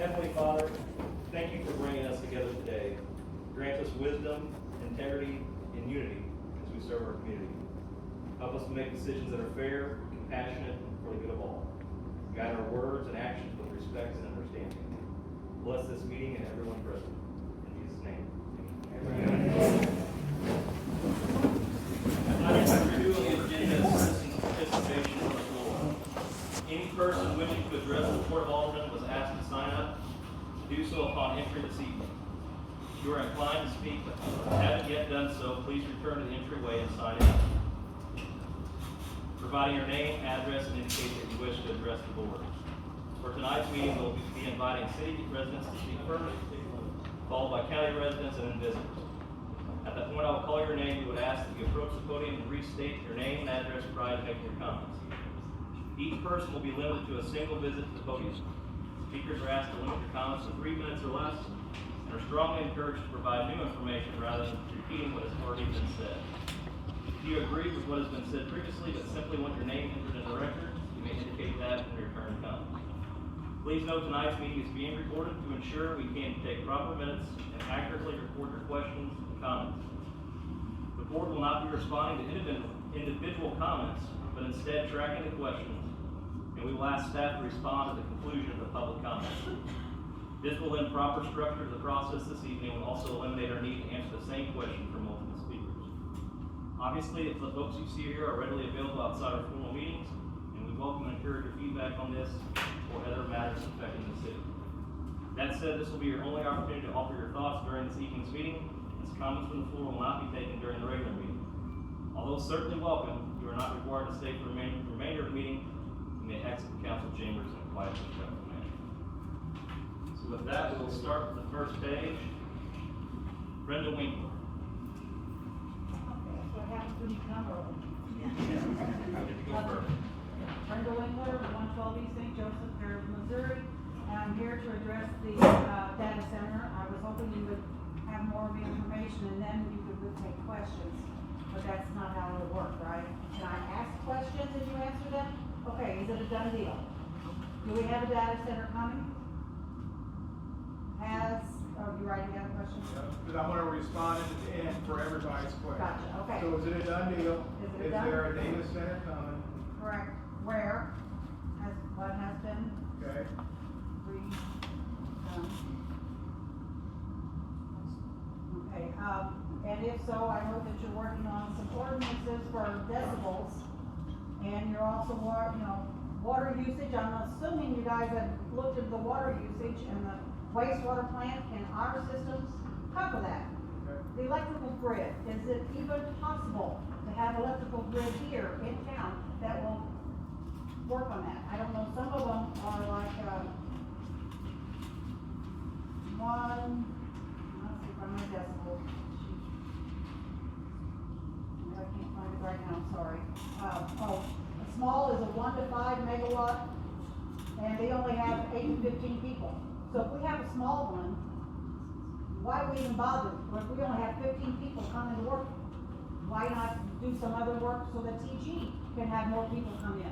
Heavenly Father, thank you for bringing us together today. Grant us wisdom, integrity, and unity as we serve our community. Help us to make decisions that are fair, compassionate, and for the good of all. Guide our words and actions with respect and understanding. Bless this meeting and everyone present. In Jesus' name, amen. Items of review on the agenda is citizen participation on the floor. Any person wishing to address the Board of Aldermen was asked to sign up. To do so upon entry this evening. If you are inclined to speak but haven't yet done so, please return to the entryway and sign in. Providing your name, address, and indicate that you wish to address the board. For tonight's meeting, we'll be inviting city residents to speak first, followed by county residents and then visitors. At that point, I will call your name. You would ask that you approach the podium and restate your name and address prior to making your comments. Each person will be limited to a single visit to the podium. Speakers are asked to limit their comments to 3 minutes or less and are strongly encouraged to provide new information rather than repeating what has already been said. If you agree with what has been said previously but simply want your name entered in the record, you may indicate that when your turn comes. Please note tonight's meeting is being recorded to ensure we can take proper minutes and accurately record your questions and comments. The board will not be responding to individual comments, but instead tracking the questions, and we will ask staff to respond at the conclusion of the public comments. This will lend proper structure to the process this evening and will also eliminate our need to answer the same question from multiple speakers. Obviously, if the folks you see here are readily available outside our formal meetings, and we welcome and encourage your feedback on this or other matters affecting the city. That said, this will be your only opportunity to offer your thoughts during this evening's meeting, as comments from the floor will not be taken during the regular meeting. Although certainly welcome, you are not required to stay for the remainder of the meeting. You may exit the council chambers in a quiet, respectful manner. So with that, we will start with the first page. Brenda Winkler. Okay, so I have to number. Brenda Winkler, 112 East St. Joseph, Perryville, Missouri. And I'm here to address the data center. I was hoping you would have more of the information and then you could take questions. But that's not how it'll work, right? Can I ask questions and you answer them? Okay, is it a done deal? Do we have a data center coming? Oh, you writing down questions? Yeah, but I'm going to respond at the end for everybody's question. Gotcha, okay. So is it a done deal? Is there a data center coming? Correct. Where? What has been Okay. Okay, and if so, I know that you're working on some ordinances for decibels, and you're also, water usage. I'm assuming you guys have looked at the water usage and the wastewater plant and our systems cover that. Okay. The electrical grid, is it even possible to have electrical grid here in town that will work on that? I don't know, some of them are like, let's see if I'm my decibel. I can't find it right now, I'm sorry. A small is a 1 to 5 megawatt, and they only have 8 to 15 people. So if we have a small one, why would we even bother? Or if we only have 15 people coming to work, why not do some other work so that TG can have more people come in?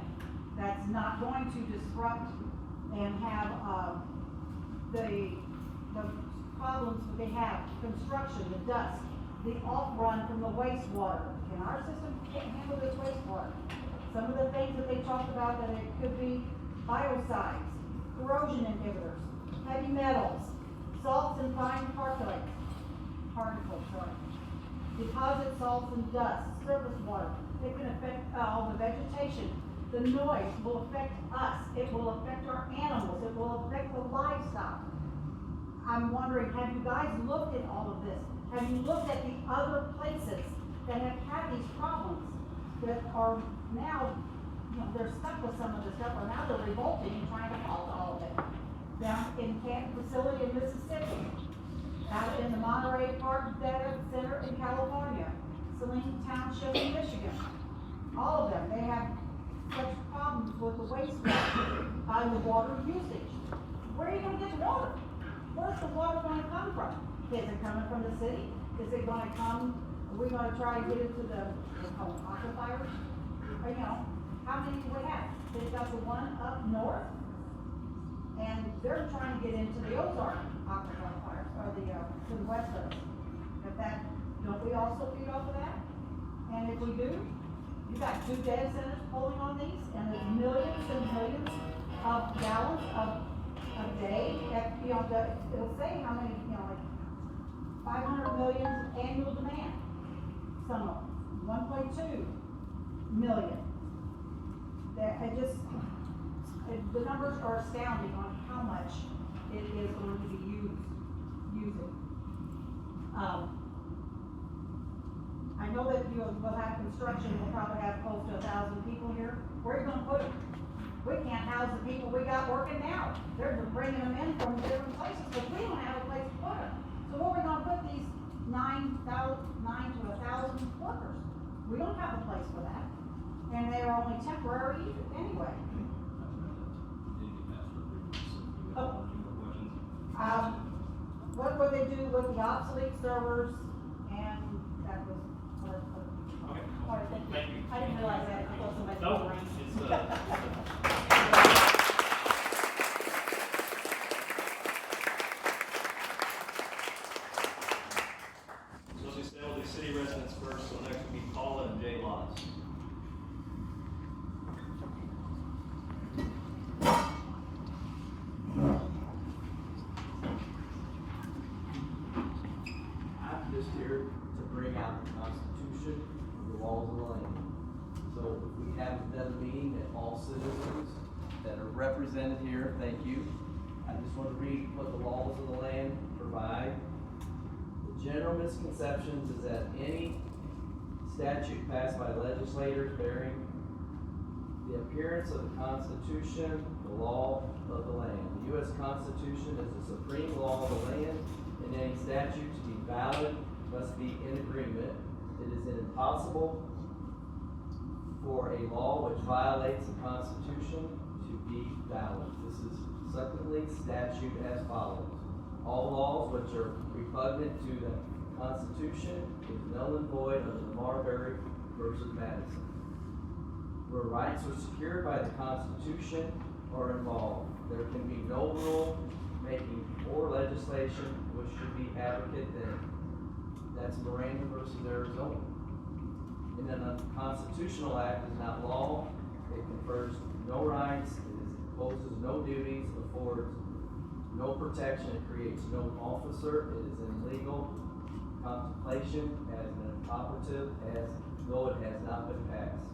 That's not going to disrupt and have the problems that they have, construction, the dust, the off-run from the wastewater. And our system can't handle this wastewater. Some of the things that they talked about, that it could be biocides, corrosion inhibitors, heavy metals, salts and fine particles, deposit salts and dust, surface water. It can affect all the vegetation. The noise will affect us. It will affect our animals. It will affect the livestock. I'm wondering, have you guys looked at all of this? Have you looked at the other places that have had these problems that are now, they're stuck with some of this stuff, or now they're revolting and trying to halt all of it? Down in Canton facility in Mississippi, out in the Monterey Park Data Center in California, Saline Township in Michigan. All of them, they have such problems with the wastewater and the water usage. Where are you going to get the water? Where's the water going to come from? Is it coming from the city? Is it going to come, are we going to try to get into the aquifers? Or, how many do we have? They've got the one up north. And they're trying to get into the Ozark aquifer fire, or to the west of us. If that, don't we also feed off of that? And if we do, you got 2 data centers pulling on these, and there's millions and millions of gallons of a day, that, it'll say how many, like 500 million annual demand. Some of them, 1.2 million. The numbers are astounding on how much it is going to be using. I know that we'll have construction, we'll probably have close to 1,000 people here. Where are you gonna put them? We can't house the people we got working now. They're just bringing them in from different places, but we don't have a place to put them. So where are we gonna put these 9 to 1,000 workers? We don't have a place for that. And they're only temporary anyway. Oh. What would they do with the obsolete servers? And that was part of Okay. All right, thank you. I didn't realize that. I thought somebody No, was So as we said, we'll do city residents first, so next will be Paula and Jay Lots. I'm just here to bring out the Constitution and the laws of the land. So if we have another meeting that all citizens that are represented here, thank you. I just want to read what the laws of the land provide. The general misconceptions is that any statute passed by legislators bearing the appearance of the Constitution, the law of the land. The U.S. Constitution is the supreme law of the land, and any statute to be valid must be in agreement. It is impossible for a law which violates the Constitution to be valid. This is secondly statute as follows. All laws which are repugnant to the Constitution is null and void under the Marbury versus Madison. Where rights are secured by the Constitution are involved, there can be no rule making or legislation which should be advocated then. That's Miranda versus Arizona. And then a constitutional act is not law. It confers no rights, it imposes no duties, affords no protection, it creates no officer, it is in legal contemplation as an operative as though it has not been passed.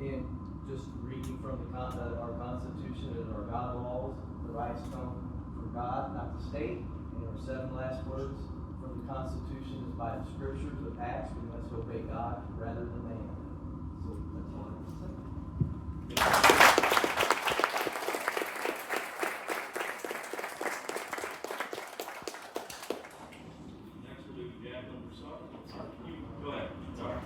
And just reading from our Constitution and our God laws, the rights come from God, not the state. And our 7 last words from the Constitution is by the Scriptures of Acts, we must obey God rather than man. So that's all I have to say. Next we'll do Jacqueline Broussard. Go ahead, sorry.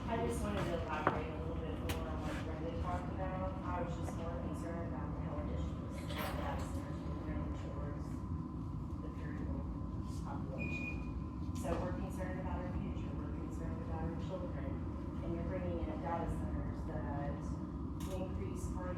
I just wanted to elaborate a little bit more on what Brenda talked about. I was just more concerned about the health issues that data centers will bring towards the Perryville population. So we're concerned about our future, we're concerned about our children, and you're bringing in data centers that increase our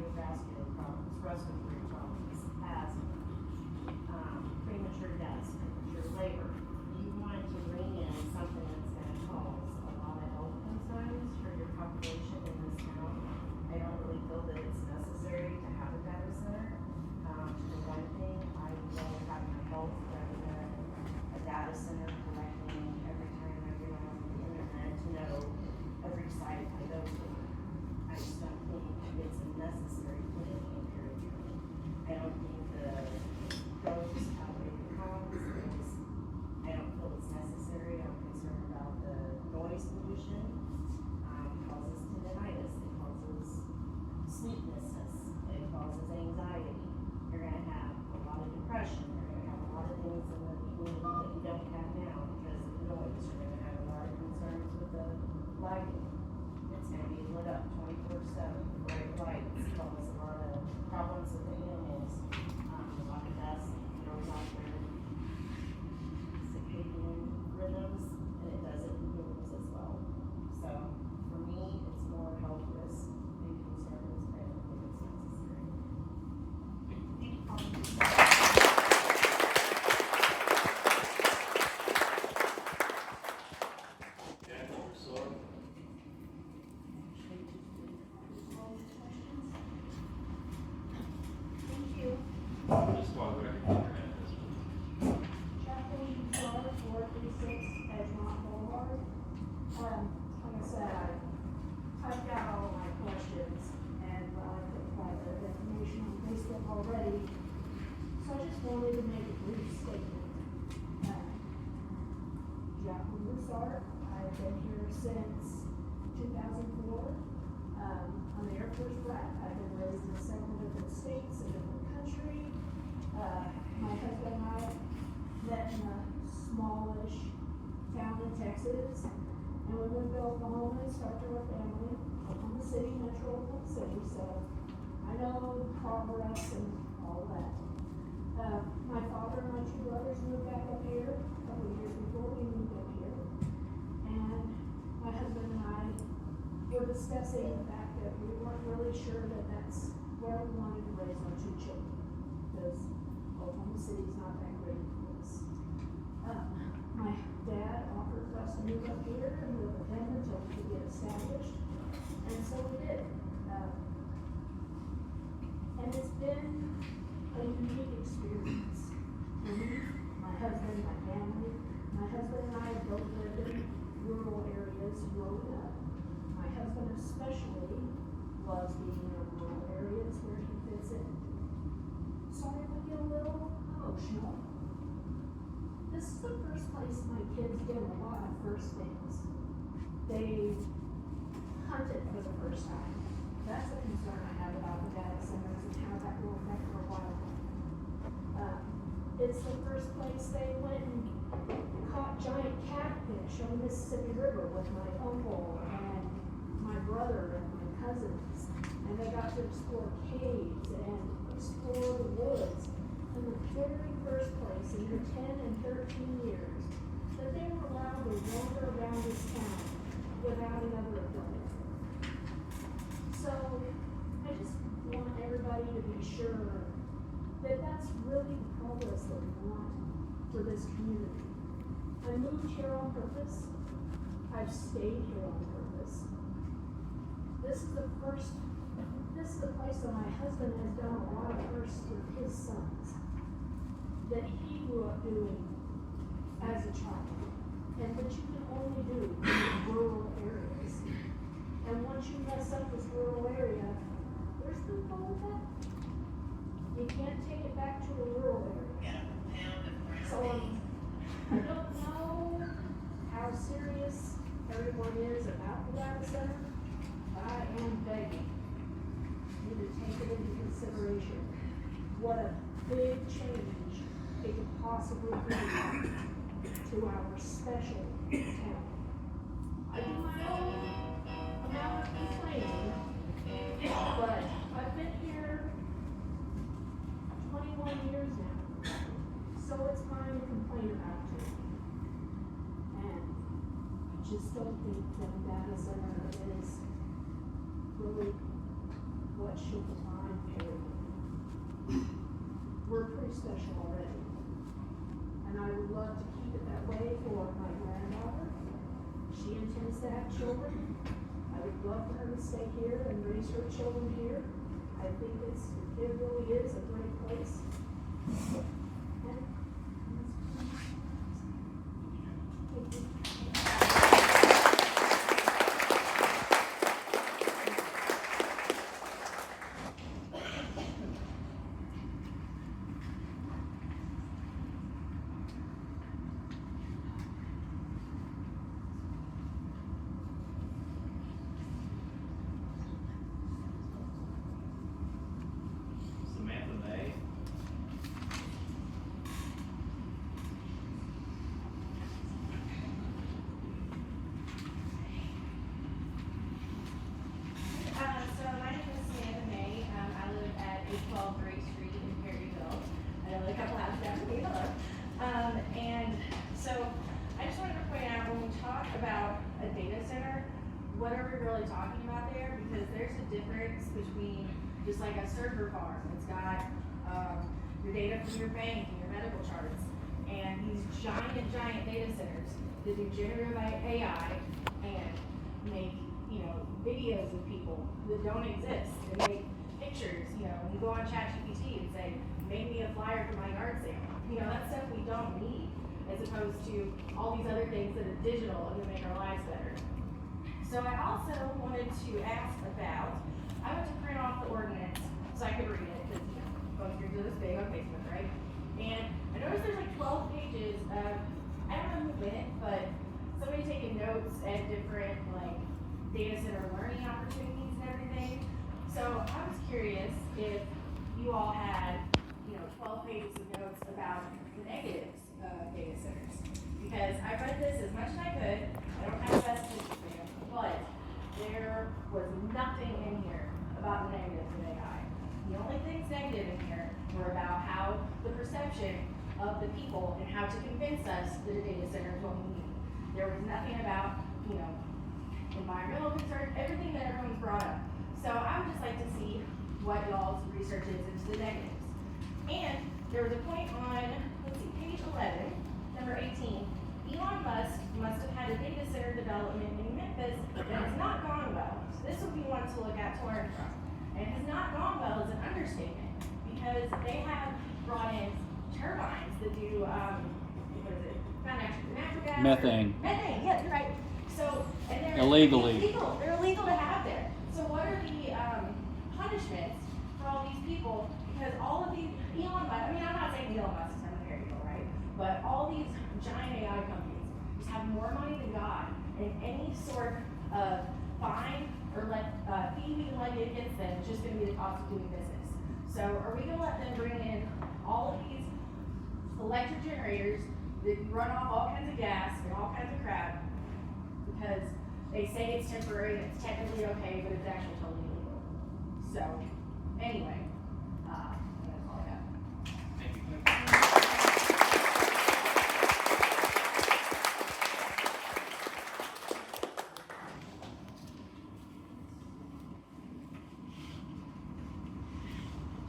already. So I just wanted to make a brief statement. Jacqueline Broussard, I've been here since 2004. I'm the Air Force brat. I've been raised in several different states, a different country. My husband and I met in a smallish town in Texas, and we moved to Oklahoma and started our family, Oklahoma City, Metro Oklahoma City, so I know the progress and all that. My father and my two brothers moved back up here a couple of years before we moved up here, and my husband and I were discussing the fact that we weren't really sure that that's where we wanted to raise our two children, because Oklahoma City's not that great for us. My dad offered for us to move up here and live with him until we could get established, and so we did. And it's been a unique experience for me, my husband, my family. My husband and I both lived in rural areas growing up. My husband especially loves being in rural areas where he fits in. Sorry if I get a little emotional. This is the first place my kids did a lot of first things. They hunted for the first time. That's a concern I have about the data centers and how that will affect our wildlife. It's the first place they went and caught giant catfish on the Mississippi River with my uncle and my brother and my cousins. And they got to explore caves and explore the woods. And the very first place in the 10 and 13 years that they were allowed to wander around this town without another adult. So I just want everybody to be sure that that's really the progress that we want for this community. I moved here on purpose. I've stayed here on purpose. This is the place that my husband has done a lot of firsts with his sons that he grew up doing as a child, and that you can only do in rural areas. And once you mess up this rural area, there's no wrong with that. You can't take it back to a rural area. So I don't know how serious everyone is about the data center. I am begging you to take it into consideration. What a big change it could possibly be to our special town. I do my own amount of complaining, but I've been here 21 years now, so it's fine to complain about too. And I just don't think that a data center is really what should define Perryville. We're pretty special already, and I would love to keep it that way for my granddaughter. She intends to have children. I would love for her to stay here and raise her children here. I think it really is a great place. And thank you. What are we really talking about there? Because there's a difference between just like a server farm. It's got your data from your bank and your medical charts, and these giant data centers that do generative AI and make videos of people that don't exist, and make pictures. You go on ChatGPT and say, make me a flyer for my yard sale. That stuff we don't need, as opposed to all these other things that are digital and that make our lives better. So I also wanted to ask about, I went to print off the ordinance so I could read it, because, because it was big on Facebook, right? And I noticed there's like 12 pages of, I don't know who did it, but somebody taking notes at different like data center learning opportunities and everything. So I was curious if you all had, 12 pages of notes about the negatives of data centers. Because I read this as much as I could. I don't have the best attention span, but there was nothing in here about the negatives of AI. The only things negative in here were about how the perception of the people and how to convince us that a data center is what we need. There was nothing about, environmental concerns, everything that everyone's brought up. So I would just like to see what y'all's research is into the negatives. And there was a point on, page 11, number 18. Elon Musk must have had a data center development in Memphis that has not gone well. So this would be one to look at to learn from. And has not gone well is an understatement because they have brought in turbines that do, what is it? Not natural gas. Methane. Methane, yeah, you're right. So, and they're Illegally. illegal. They're illegal to have there. So what are the punishments for all these people? Because all of these Elon Musk, I'm not saying Elon Musk is from Perryville, right? But all these giant AI companies just have more money than God, and any sort of fine or fee we levy against them is just going to be the cost of doing business. So are we going to let them bring in all of these electric generators that run off all kinds of gas and all kinds of crap because they say it's temporary and it's technically okay, but it's actually totally illegal? So anyway. That's all I got. Thank you.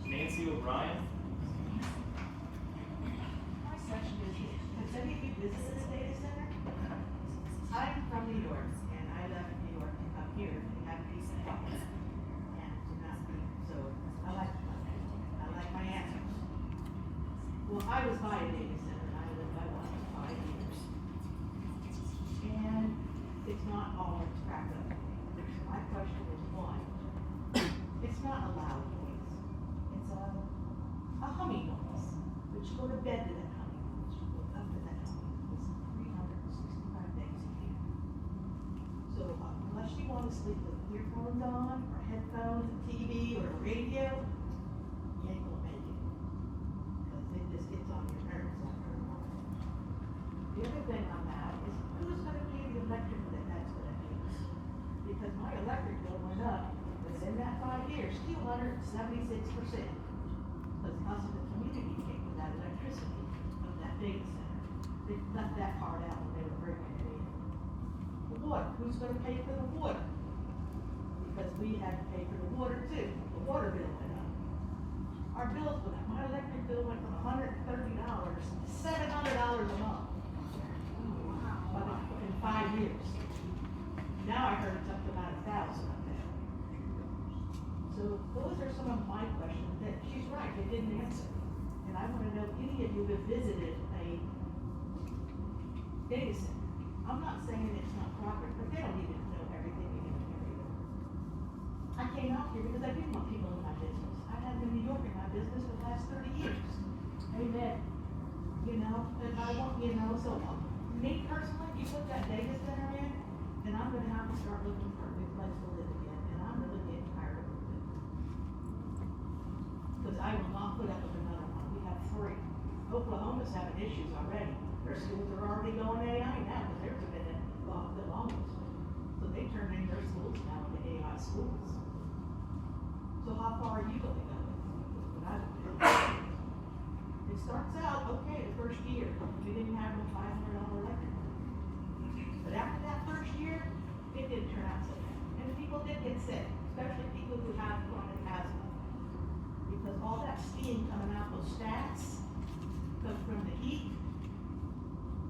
Nancy O'Brien. My question is, has any of you visited a data center? I'm from New York, and I left New York to come here to have a decent house. And to not be, so I like my answers. Well, I was by a data center, and I lived by one for 5 years. And it's not all it's cracked up. My question is, one, it's not a loud noise. It's a humming noise. But you go to bed to that humming noise. You wake up to that humming noise 365 days a year. So unless you want to sleep with earphones on, or headphones, a TV, or a radio, you ain't gonna make it. Because it just gets on your nerves after a while. The other thing on that is, who's gonna pay the electric that that's gonna use? Because my electric bill went up, within that 5 years, 276%. Because us as a community came with that electricity of that data center. They left that part out when they were bringing it in. The water, who's gonna pay for the water? Because we had to pay for the water too. The water bill went up. Our bills went up. My electric bill went from $130 to $700 a month. In 5 years. Now I heard it's up to about 1,000 up there. So those are some of my questions that she's right, they didn't answer. And I wanna know if any of you have visited a data center. I'm not saying it's not proper, but they don't even know everything in the area. I came out here because I didn't want people in my business. I have been in New York in my business for the last 30 years. Amen. And I want, so me personally, you put that data center in, and I'm gonna have to start looking for a new place to live again, and I'm really getting tired of it. Because I will not put up with another one. We have 3. Oklahoma's having issues already. Their schools are already going AI now, because theirs have been in the longest. So they turned in their schools now into AI schools. So how far are you going to go? What I would do. It starts out, okay, the first year, we didn't have no $500 electric. But after that first year, it didn't turn out so bad. And the people did get sick, especially people who have chronic asthma. Because all that steam coming out those stacks comes from the heat.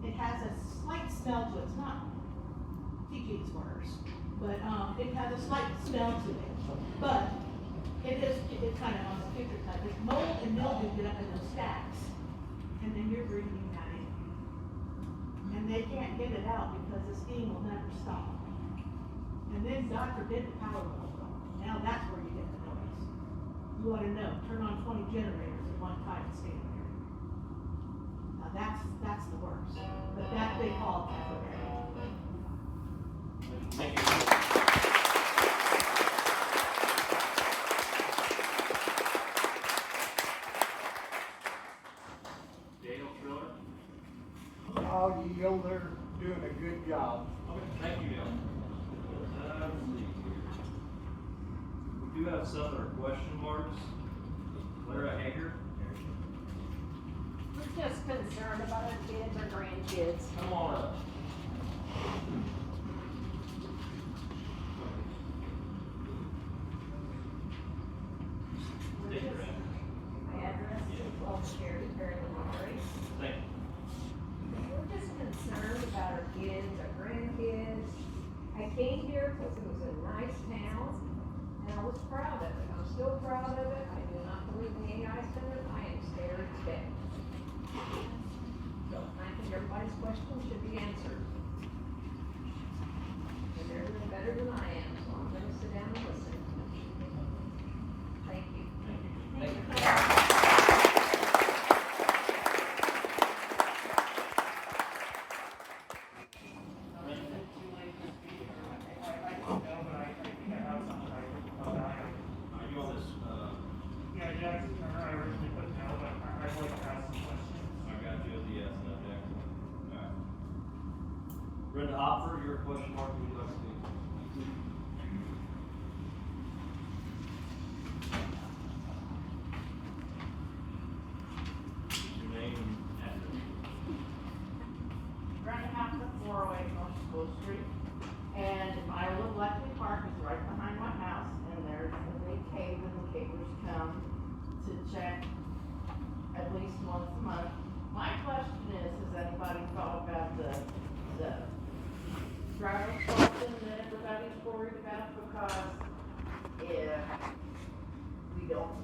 It has a slight smell to it. It's not TG's worse, but it has a slight smell to it. But it's kind of on the picture side. There's mold and mildew get up in those stacks, and then you're breathing that in. And they can't get it out because the steam will never stop. And then God forbid the power will go. Now that's where you get the noise. You wanna know, turn on 20 generators at one time and stand there. Now that's the worst, but that they call temporary. Thank you. Dale Triller. I'll yield, they're doing a good job. Okay, thank you, Dale. Let's see here. We do have some that are question marks. Lara Hager. We're just concerned about our kids, our grandkids. Come on up. Take your hand. My address is 12 Perryville, Missouri. Thank you. We're just concerned about our kids, our grandkids. I came here because it was a nice town, and I was proud of it. I'm still proud of it. I do not believe in the AI center. I am scared to death. So I think everybody's questions should be answered. And they're doing better than I am, so I'm gonna sit down and listen. Thank you. Thank you. Are you on this, Yeah, Jackson Turner, I originally put no, but I'd like to ask some questions. I got you as a yes, no Jackson. Alright. Brenda Hopper, your question mark, would you like to speak? Your name and address. Brenda House at 408 North School Street. And my little Bleckley Park is right behind my house, and there's a big cave, and the cavers come to check at least once a month. My question is, has anybody thought about the driving station that everybody's worried about? Because if we don't,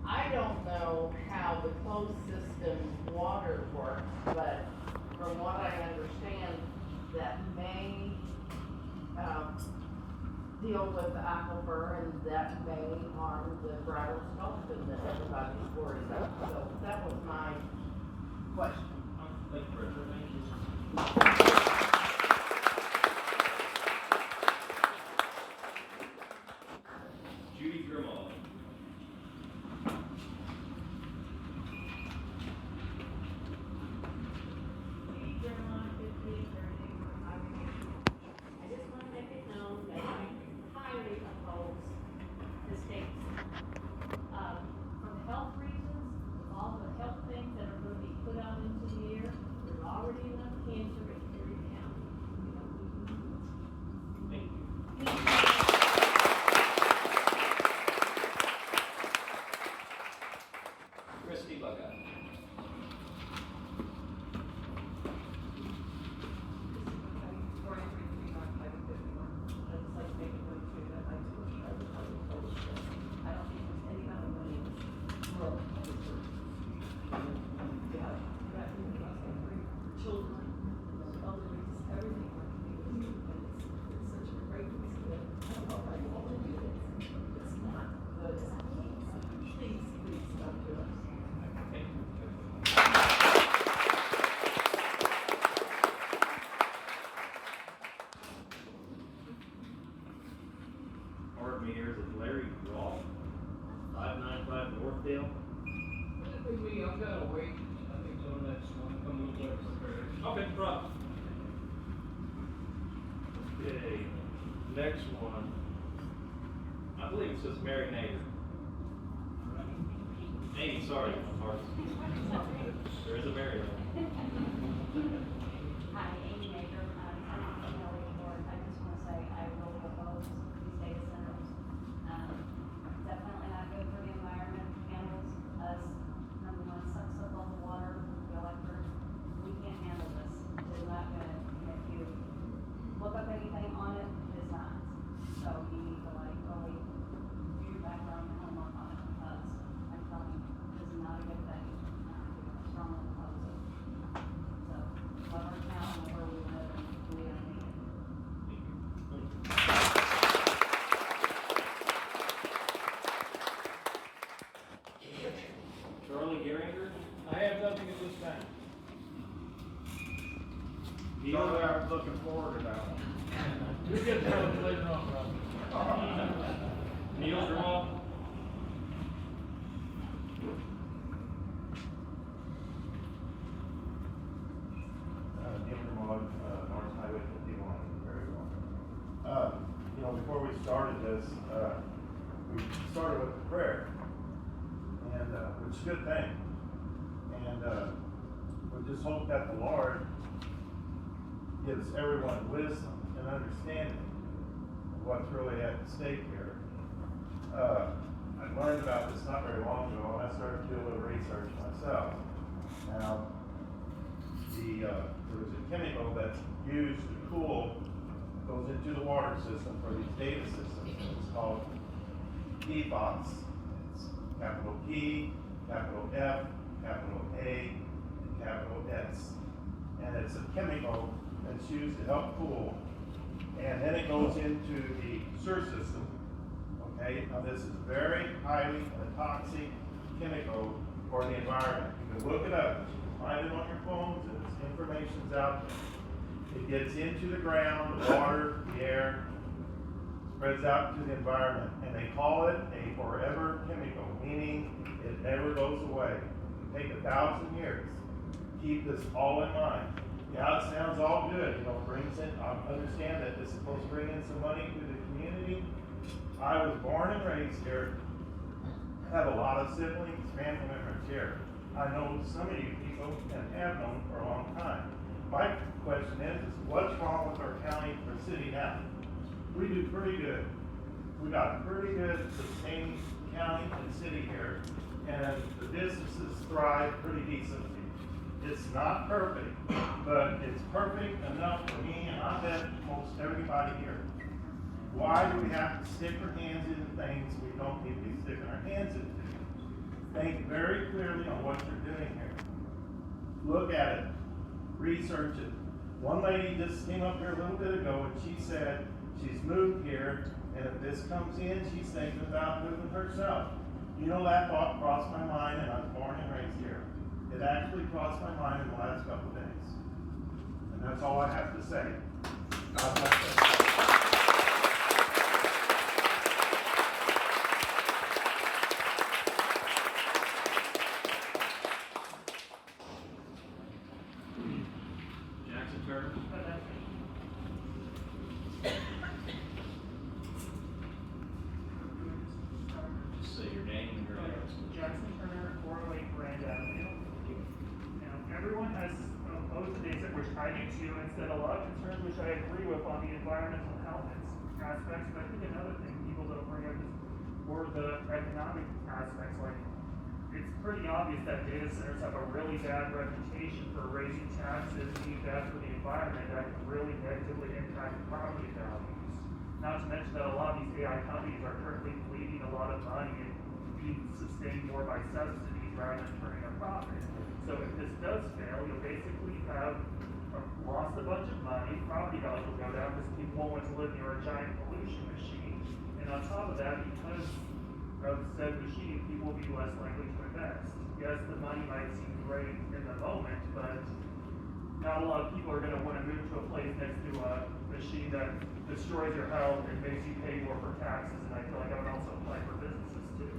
I don't know how the closed system water works, but from what I understand, that may, deal with the aquifer, and that may harm the bridal sculpture that everybody's worried about. So that was my question. Thank you, Brenda. Judy Grimald. I just want to make it known that I highly oppose the state's, for the health reasons, with all the health things that are going to be put out into the air, there's already enough cancer in Perry County. Thank you. Christy Buckeye. Thank you. Art meters is Larry Ross, 595 Northdale. I've got to wait, I think, till the next one, come a little bit prepared. Okay, problem. Okay, next one. I believe it says Mary Nader. Amy, sorry, Marcus. There is a Mary there. Hi, Amy Maker, I'm on the County Board. I just want to say I really oppose these data centers. Definitely not good for the environment, handles us, number one, sucks up all the water, the electric. We can't handle this. It is not good. If you look up anything on it, it is not. So you need to really do your background and homework on it, because I'm telling you, this is not a good thing. We strongly oppose it. So, whoever town or where we live, Charlie Geringer, I have nothing at this time. Neil, I was looking forward to that one. You'll get those later on, Rob. Neil Draw, Neil Vermont, North Highway 51, Perryville. You know, before we started this, we started with a prayer, and, which is a good thing. And, we just hope that the Lord gives everyone wisdom and understanding of what's really at stake here. I learned about this not very long ago, and I started to do a little research myself. Now, there was a chemical that's used to cool, goes into the water system for these data systems, and it's called PFAS. It's capital P, capital F, capital A, and capital S. And it's a chemical that's used to help cool, and then it goes into the sewer system. Okay, now this is very highly toxic chemical for the environment. You can look it up, you can find it on your phones, and this information's out there. It gets into the ground, the water, the air, spreads out to the environment, and they call it a forever chemical, meaning it never goes away. It can take 1,000 years. Keep this all in mind. Yeah, it sounds all good, you know, brings in, I understand that this is supposed to bring in some money to the community. I was born and raised here, have a lot of siblings, family members here. I know some of you people and have known for a long time. My question is what's wrong with our county or city now? We do pretty good. We got a pretty good sustained county and city here, and the businesses thrive pretty decently. It's not perfect, but it's perfect enough for me, and I bet most everybody here. Why do we have to stick our hands into things we don't need to be sticking our hands into? Think very clearly on what you're doing here. Look at it. Research it. One lady just came up here a little bit ago and she said she's moved here, and if this comes in, she's thinking about moving herself. You know, that thought crossed my mind, and I was born and raised here. It actually crossed my mind in the last couple of days. And that's all I have to say. God bless you. Jackson Turner, just say your name and your address. Jackson Turner, 408 Grand Avenue. Now, everyone has opposed to these, which I do too, and said a lot of concerns which I agree with on the environmental health aspects, but I think another thing people don't bring up is more the economic aspects. Like, it's pretty obvious that data centers have a really bad reputation for raising taxes, being bad for the environment, that can really negatively impact property values. Not to mention that a lot of these AI companies are currently bleeding a lot of money and being sustained more by subsidies rather than turning a profit. So if this does fail, you'll basically have lost a bunch of money, property values will go down because people won't want to live near a giant pollution machine. And on top of that, because of said machine, people will be less likely to invest. Yes, the money might seem great in the moment, but not a lot of people are going to want to move to a place next to a machine that destroys your health and makes you pay more for taxes. And I feel like I would also apply for businesses too.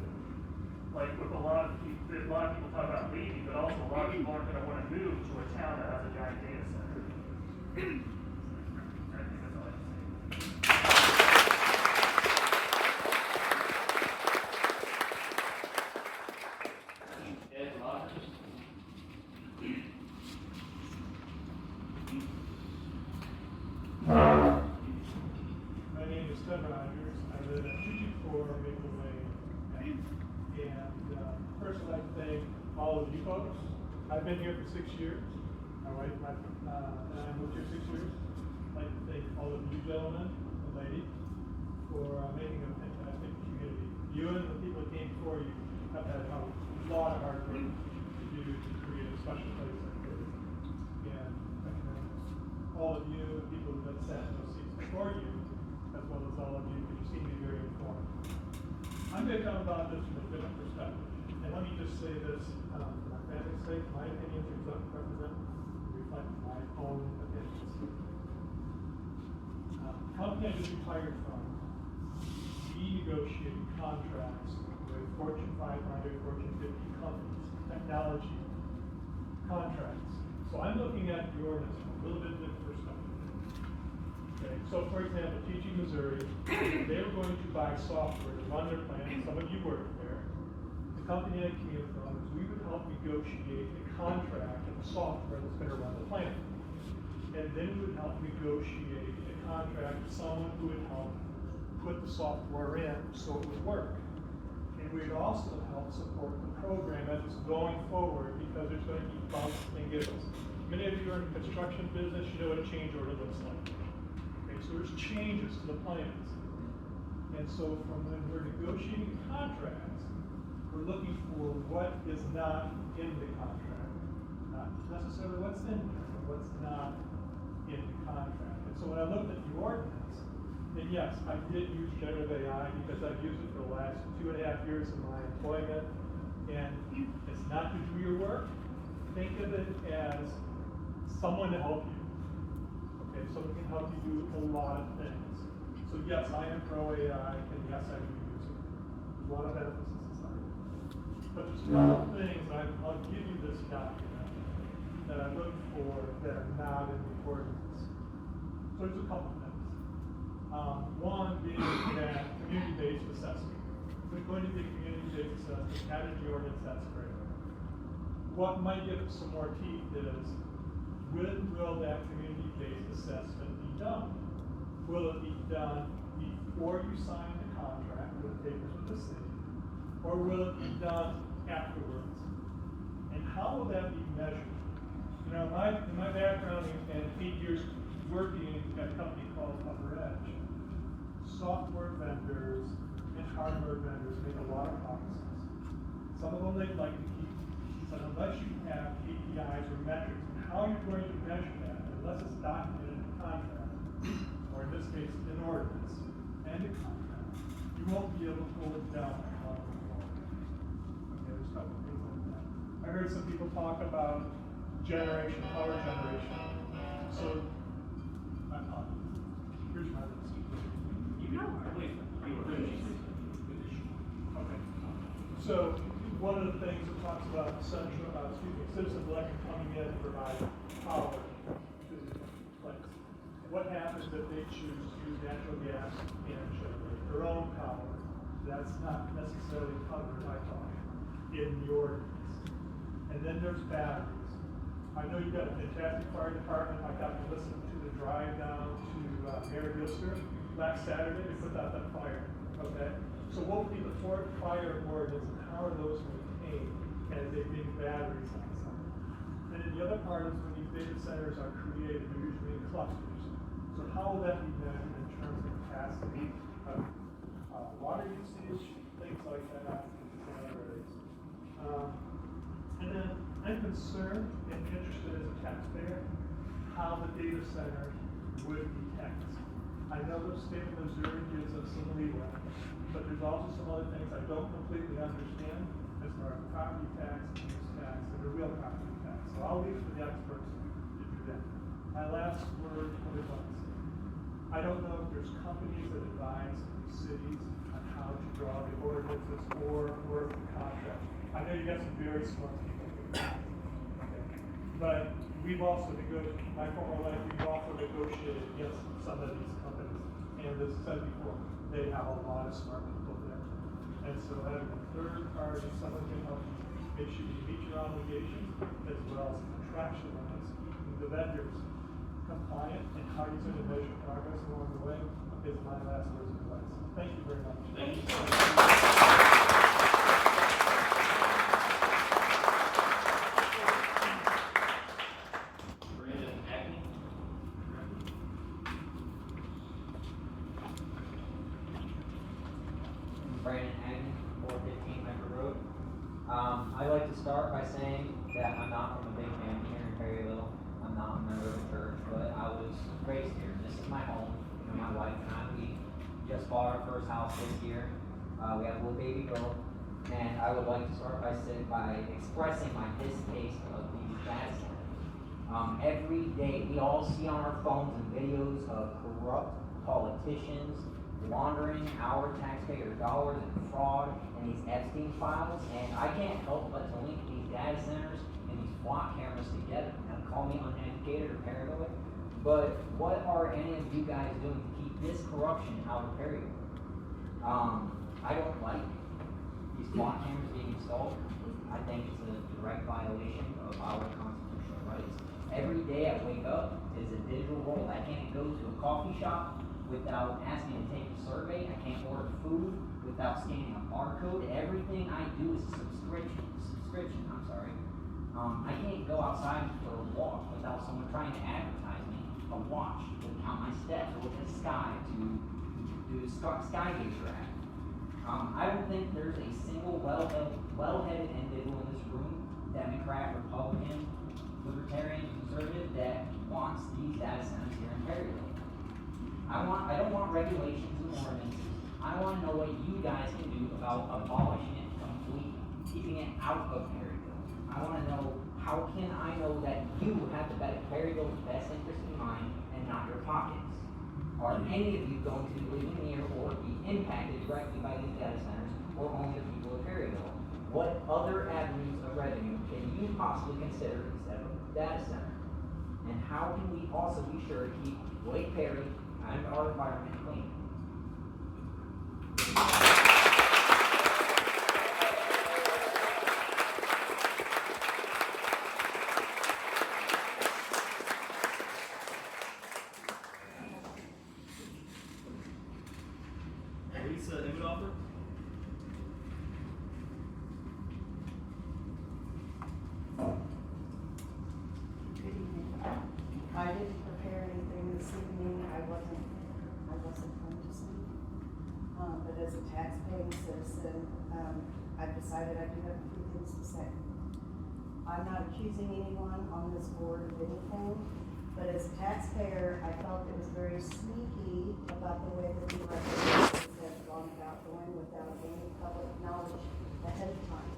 Like with a lot of people talk about leaving, but also a lot of people aren't going to want to move to a town that has a giant data center. I think that's all I have to say. Ed Rogers, My name is Ted Rogers. I live at 224 Maple Lane. And first I'd like to thank all of you folks. I've been here for 6 years. My wife and I moved here 6 years. I'd like to thank all of you gentlemen and ladies for making a fantastic community. You and the people that came before you have had a lot of hard work to do to create a special place like this. And I commend all of you, the people that sat in those seats before you, as well as all of you, because you seem to be very informed. I'm going to come about this from a different perspective. And let me just say this For my family's sake, my opinions represent, reflect my own opinions. Company I just retired from, we negotiate contracts with Fortune 500, Fortune 50 companies, technology contracts. So I'm looking at the ordinance from a little bit different perspective. Okay, so for example, TG Missouri, they were going to buy software to run their plant. Some of you work there. The company I came from is we would help negotiate a contract of the software that's going to run the plant. And then we would help negotiate a contract with someone who would help put the software in so it would work. And we'd also help support the program as it's going forward because there's going to be bumps and giggles. Many of you are in the construction business, you know what a change order looks like. Okay, so there's changes to the plans. And so from when we're negotiating contracts, we're looking for what is not in the contract. Not necessarily what's in there, but what's not in the contract. And so when I looked at the ordinance, and yes, I did use generative AI because I've used it for the last 2.5 years of my employment. And it's not to do your work. Think of it as someone to help you. Okay, someone can help you do a lot of things. So yes, I am pro AI, and yes, I do use it. There's a lot of benefits in society. But there's a lot of things, I'll give you this document that I look for that are not in the ordinance. So there's a couple things. One being that community-based assessment. If there's going to be community-based assessment, added the ordinance, that's great. What might give it some more teeth is, when will that community-based assessment be done? Will it be done before you sign the contract with the papers with the city? Or will it be done afterwards? And how will that be measured? You know, in my background and 8 years working at a company called Upper Edge, software vendors and hardware vendors make a lot of promises. Some of them they'd like to keep. But unless you have KPIs or metrics and how you're going to measure that, unless it's documented in the contract, or in this case, an ordinance and a contract, you won't be able to hold it down. Okay, there's a couple things like that. I heard some people talk about generation, power generation. So, I apologize. Here's my list. Okay. So, one of the things it talks about citizens elected coming in to provide power to the place. What happens if they choose to use natural gas and generate their own power? That's not necessarily covered, I thought, in the ordinance. And then there's batteries. I know you've got a fantastic fire department. I got to listen to the drive down to Perryville Missouri last Saturday to put out that fire. Okay? So what will be the fire ordinance and how are those maintained as they bring batteries on site? And then the other part is when these data centers are created, they're usually in clusters. So how will that be measured in terms of capacity, water usage, things like that, and other areas. And then I'm concerned and interested as a taxpayer how the data center would be taxed. I know the state of Missouri gives us some leeway, but there's also some other things I don't completely understand as far as property tax, use tax, and the real property tax. So I'll leave it to the experts to do that. My last word of advice. I don't know if there's companies that advise cities on how to draw the ordinances or work the contract. I know you got some very smart people here. Okay. But we've also negotiated, my former life, we've also negotiated against some of these companies. And as I said before, they have a lot of smart people there. And so having a third party, someone can help you make sure you meet your obligations as well as contractual ones. The vendors compliant and how you're going to measure progress along the way is my last words of advice. Thank you very much. Thank you. Brandon Agnew, 415 Member Road. I'd like to start by saying that I'm not from a big family here in Perryville. I'm not a member of the church, but I was raised here. This is my home. You know, my wife and I, we just bought our first house this year. We have a little baby girl. and I would like to start by expressing my distaste of these data centers. Every day, we all see on our phones and videos of corrupt politicians laundering our taxpayer dollars and fraud and these Epstein files, and I can't help but to link these data centers and these flock cameras together. Now, call me uneducated or paranoid, but what are any of you guys doing to keep this corruption out of Perryville? I don't like these flock cameras being installed. I think it's a direct violation of our constitutional rights. Every day I wake up is a digital world. I can't go to a coffee shop without asking to take a survey. I can't order food without scanning a barcode. Everything I do is a subscription. I can't go outside for a walk without someone trying to advertise me a watch to count my steps or look at the sky to do a sky gauger app. I don't think there's a single well-headed individual in this room, Democrat, Republican, Libertarian, Conservative, that wants these data centers here in Perryville. I don't want regulations and ordinances. I want to know what you guys can do about abolishing it completely, keeping it out of Perryville. I want to know, how can I know that you have the Perryville's best interest in mind and not your pockets? Are any of you going to live near or be impacted directly by these data centers, or only the people of Perryville? What other avenues of revenue can you possibly consider instead of a data center? And how can we also be sure to keep Lake Perry and our environment clean? Lisa Immenoffer? Good evening. I didn't prepare anything this evening. I wasn't home to speak. But as a taxpaying citizen, I've decided I do have a few things to say. I'm not accusing anyone on this board of anything, but as a taxpayer, I felt it was very sneaky about the way that the representatives have gone about going without any public knowledge ahead of time.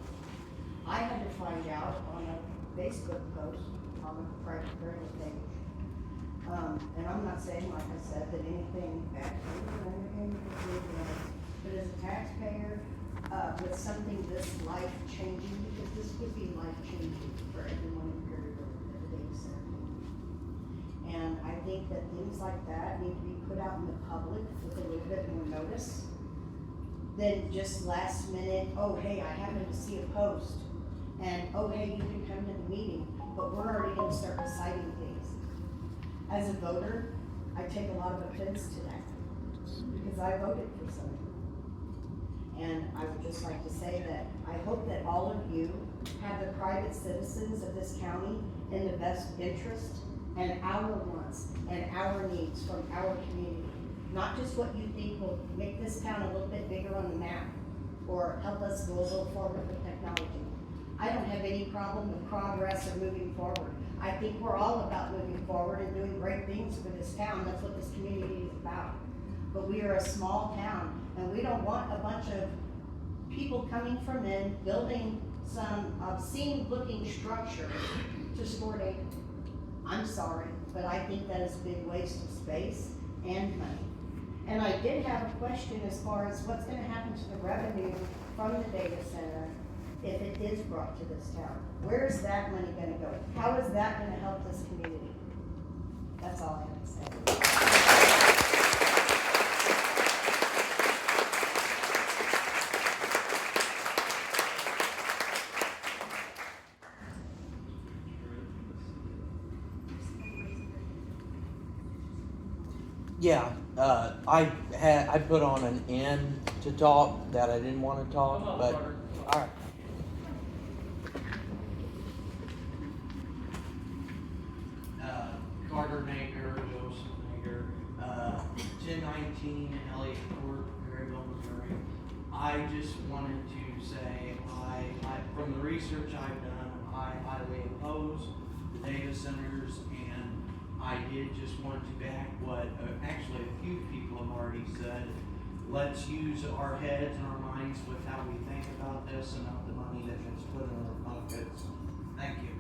I had to find out on a Facebook post on a private Perryville page. And I'm not saying, like I said, that anything bad came or anything but as a taxpayer, with something this life-changing, because this would be life-changing for everyone in Perryville at the data center. And I think that things like that need to be put out in the public with a little bit more notice than just last minute, oh, hey, I happened to see a post, and oh, hey, you can come to the meeting, but we're already gonna start deciding things. As a voter, I take a lot of offense to that, because I voted for something. And I would just like to say that I hope that all of you have the private citizens of this county in the best interest and our wants and our needs from our community. Not just what you think will make this town a little bit bigger on the map or help us go a little forward with technology. I don't have any problem with progress or moving forward. I think we're all about moving forward and doing great things for this town. That's what this community is about. But we are a small town, and we don't want a bunch of people coming from in, building some obscene-looking structure to store data. I'm sorry, but I think that is a big waste of space and money. And I did have a question as far as what's gonna happen to the revenue from the data center if it is brought to this town. Where is that money gonna go? How is that gonna help this community? That's all I have to say. Yeah, I put on an N to talk that I didn't want to talk, but all right. Carter Nager, Joseph Nager, 1019 Elliott Court, Perryville, Missouri. I just wanted to say, from the research I've done, I highly oppose the data centers, and I did just want to back what actually a few people have already said, let's use our heads and our minds with how we think about this and not the money that gets put in our pockets. Thank you.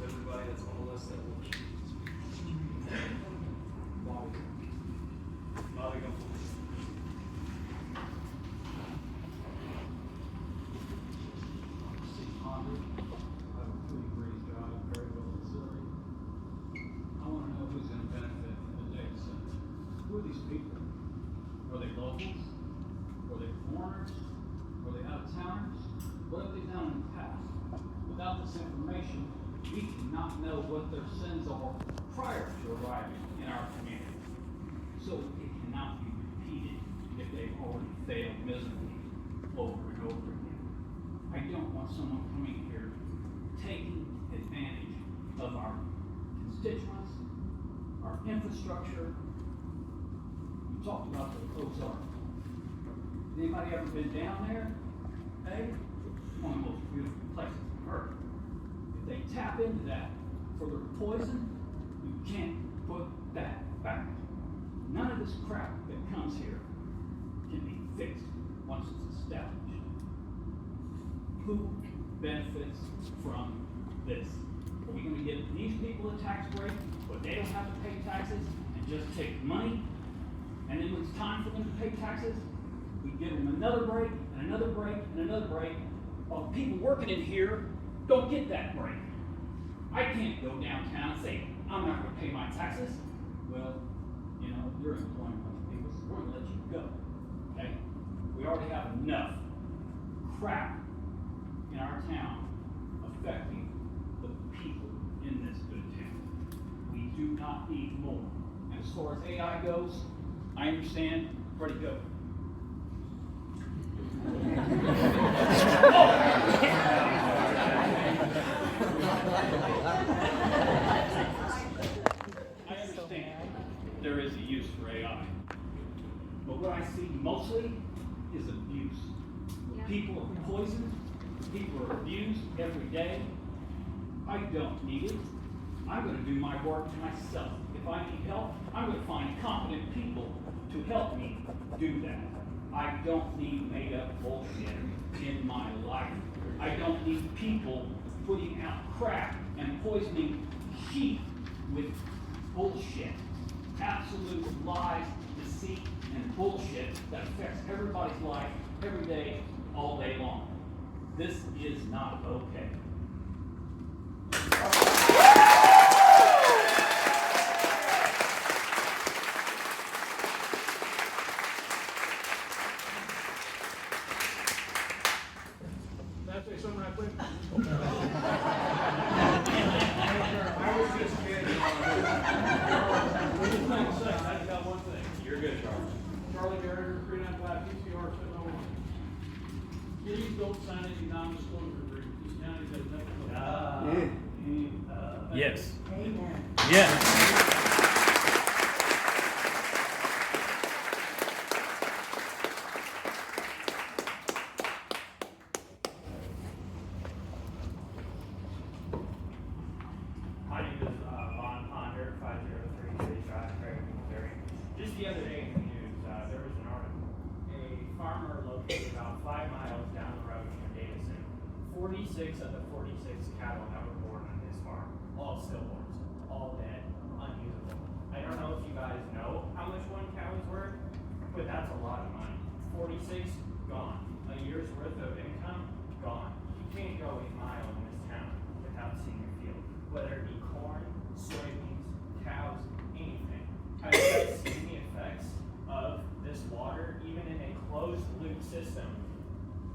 Everybody that's on the list that will Bobby, come forward. Steve Ponder, I have a pretty great job in Perryville, Missouri. I wanna know who's gonna benefit from the data center. Who are these people? Are they locals? Are they foreigners? Are they out of towners? What have they done in the past? Without this information, we cannot know what their sins are prior to arriving in our community. So it cannot be repeated if they've already failed miserably over and over again. I don't want someone coming here taking advantage of our constituents, our infrastructure. You talked about the Ozark. Anybody ever been down there? Hey, it's one of the most beautiful places on earth. If they tap into that for their poison, you can't put that back. None of this crap that comes here can be fixed once it's established. Who benefits from this? Are we gonna give these people a tax break, but they don't have to pay taxes and just take money? And then when it's time for them to pay taxes, we give them another break, and another break, and another break, while the people working in here don't get that break. I can't go downtown and say, I'm not gonna pay my taxes. Well, you know, you're employing a bunch of people, so we're gonna let you go, okay? We already have enough crap in our town affecting the people in this good town. We do not need more. And as far as AI goes, I understand, where to go? I understand there is a use for AI, but what I see mostly is abuse. People are poisoned, people are abused every day. I don't need it. I'm gonna do my work myself. If I need help, I'm gonna find competent people to help me do that. I don't need made-up bullshit in my life. I don't need people putting out crap and poisoning sheep with bullshit. Absolute lies, deceit, and bullshit that affects everybody's life every day, all day long. This is not okay. That's say something right quick. I was just kidding. I got one thing. You're good, Charlie. Charlie Barrier, 39 PCR 701. Please don't sign any non-disclosure agreement. This county does nothing. Yes. Amen. Yes. My name is Ron Ponder, 503 City Drive, Perryville, Missouri. Just the other day in the news, there was an article. A farmer located about 5 miles down the road from a data center. 46 of the 46 cattle that were born on his farm, all stillborns, all dead, unusable. I don't know if you guys know how much one cow is worth, but that's a lot of money. 46, gone. A year's worth of income, gone. You can't go a mile in this town without seeing a field, whether it be corn, soybeans, cows, anything. Have you guys seen the effects of this water, even in a closed loop system?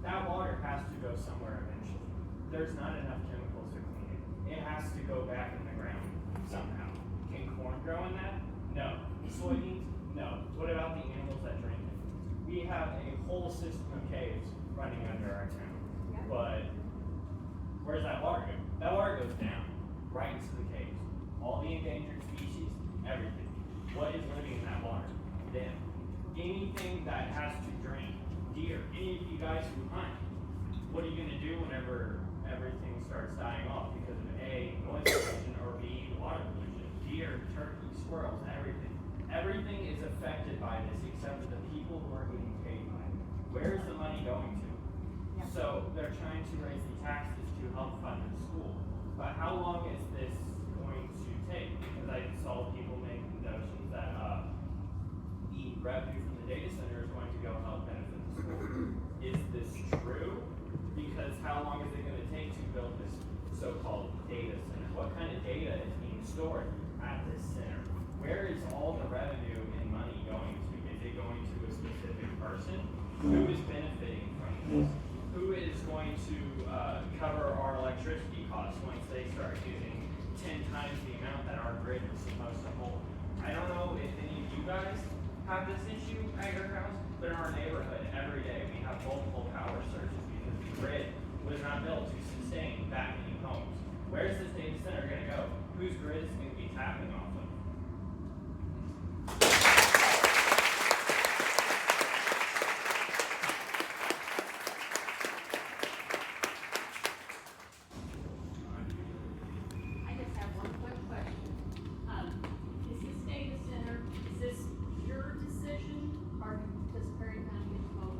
That water has to go somewhere eventually. There's not enough chemicals to clean it. It has to go back in the ground somehow. Can corn grow in that? No. Soybeans? No. What about the animals that drink it? We have a whole system of caves running under our town. But where's that water go? That water goes down, right into the caves. All the endangered species, everything. What is living in that water? Them. Anything that has to drink, deer, any of you guys who hunt, what are you gonna do whenever everything starts dying off because of A, noise pollution, or B, water pollution. Deer, turkey, squirrels, everything. Everything is affected by this except for the people who are getting paid by it. Where is the money going to? So they're trying to raise the taxes to help fund the school. But how long is this going to take? Because I saw people make notions that the revenue from the data center is going to go help benefit the school. Is this true? Because how long is it going to take to build this so-called data center? What kind of data is being stored at this center? Where is all the revenue and money going to? Is it going to a specific person? Who is benefiting from this? Who is going to cover our electricity costs once they start using 10 times the amount that our grid is supposed to hold? I don't know if any of you guys have this issue at your house, but in our neighborhood, every day we have multiple power surges because the grid was not built to sustain that many homes. Where is this data center going to go? Whose grid is going to be tapping off of? I just have one quick question. Is this data center, is this your decision, or does Perry County get to vote on it?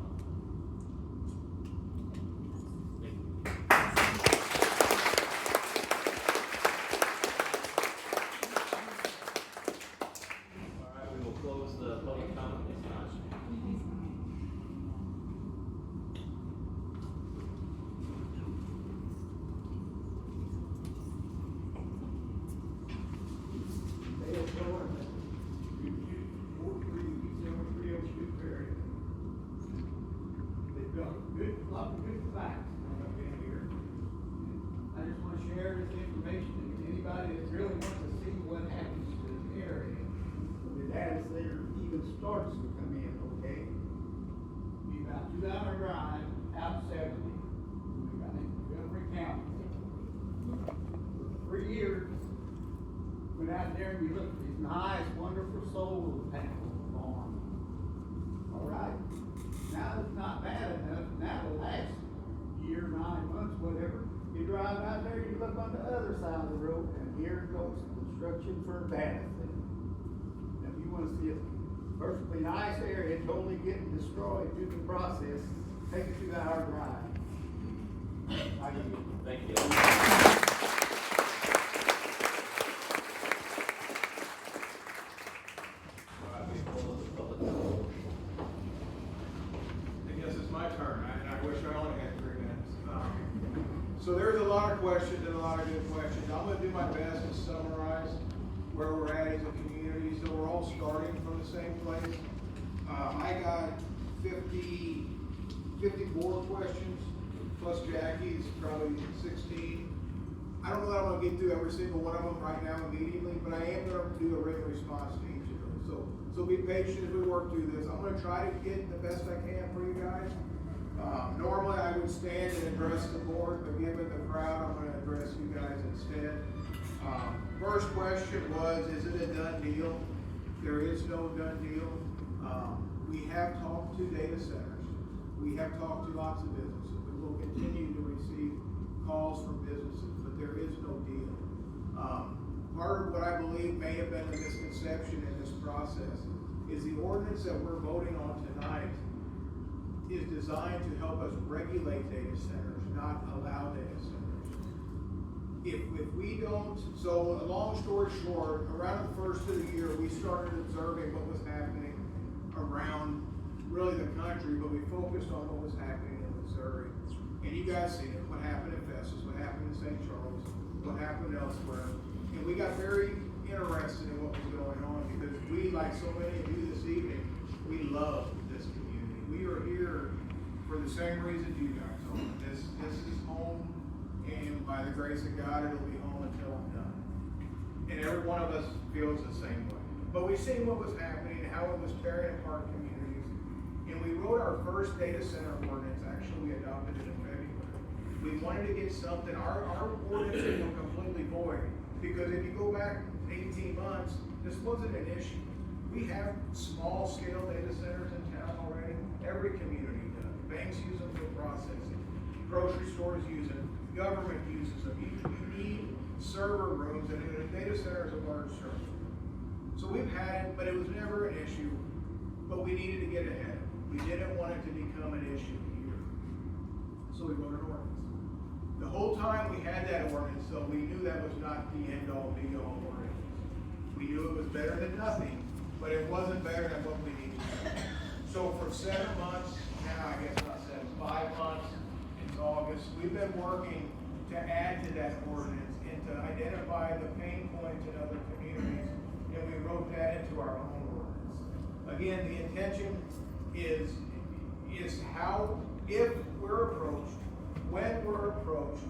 All right, we will close the public comment this time. They've got a lot of good facts coming up in here. I just want to share this information with anybody that really wants to see what happens to the area. The data center even starts to come in, okay? Be about 2 hour drive out 70. We got in Montgomery County. For 3 years, went out there and we looked at these nice, wonderful solar panels on. All right? Now it's not bad enough. Now the last year, 9 months, whatever, you drive out there, you look on the other side of the road, and here goes construction for a data center. Now, if you want to see a perfectly nice area totally getting destroyed through the process, take a 2 hour drive. I give you. Thank you. All right, we close the public comment. I guess it's my turn, and I wish I only had 3 minutes. So there's a lot of questions and a lot of good questions. I'm gonna do my best to summarize where we're at as a community, so we're all starting from the same place. I got 54 questions, plus Jackie's probably 16. I don't know that I'm gonna get through every single one of them right now immediately, but I am gonna do a written response to each of those. So be patient as we work through this. I'm gonna try to get the best I can for you guys. Normally I would stand and address the board, but given the crowd, I'm gonna address you guys instead. First question was, is it a done deal? There is no done deal. We have talked to data centers. We have talked to lots of businesses. We will continue to receive calls from businesses, but there is no deal. Part of what I believe may have been a misconception in this process is the ordinance that we're voting on tonight is designed to help us regulate data centers, not allow data centers. If we don't, so a long story short, around the first of the year, we started observing what was happening around really the country, but we focused on what was happening in Missouri. And you guys seen it, what happened in Festus, what happened in St. Charles, what happened elsewhere. And we got very interested in what was going on because we, like so many of you this evening, we love this community. We are here for the same reason you guys are. This is home, and by the grace of God, it'll be home until I'm done. And every one of us feels the same way. But we've seen what was happening, how it was tearing apart communities. And we wrote our first data center ordinance. Actually, we adopted it in February. We wanted to get something, our ordinances were completely void. Because if you go back 18 months, this wasn't an issue. We have small scale data centers in town already. Every community does. Banks use them for processing. Grocery stores use them. government uses them. You need server rooms, and a data center is a large server. So we've had it, but it was never an issue, but we needed to get ahead. We didn't want it to become an issue here. So we wrote an ordinance. The whole time we had that ordinance, though, we knew that was not the end-all, be-all ordinance. We knew it was better than nothing, but it wasn't better than what we needed. So for 7 months, now I guess not 7, 5 months, it's August, we've been working to add to that ordinance and to identify the pain points in other communities, and we wrote that into our own ordinance. Again, the intention is how, if we're approached, when we're approached,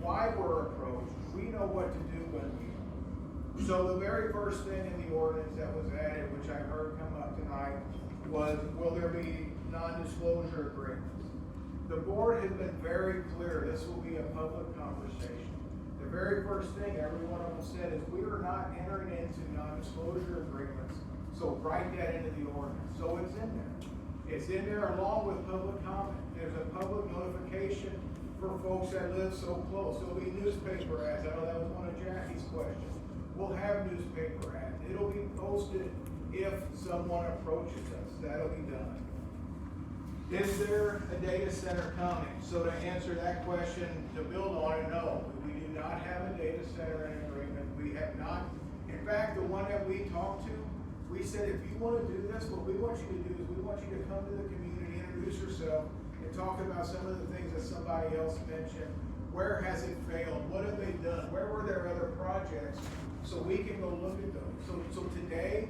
why we're approached, we know what to do when we are. So the very first thing in the ordinance that was added, which I heard come up tonight, was will there be non-disclosure agreements? The board has been very clear, this will be a public conversation. The very first thing every one of them said is we are not entering into non-disclosure agreements, so write that into the ordinance. So it's in there. It's in there along with public comment. There's a public notification for folks that live so close. There'll be newspaper ads. I know that was one of Jackie's questions. We'll have newspaper ads. It'll be posted if someone approaches us. That'll be done. Is there a data center coming? So to answer that question, to build on it, no. We do not have a data center in agreement. We have not. In fact, the one that we talked to, we said, if you want to do this, what we want you to do is we want you to come to the community, introduce yourself, and talk about some of the things that somebody else mentioned. Where has it failed? What have they done? Where were there other projects? So we can go look at those. So today,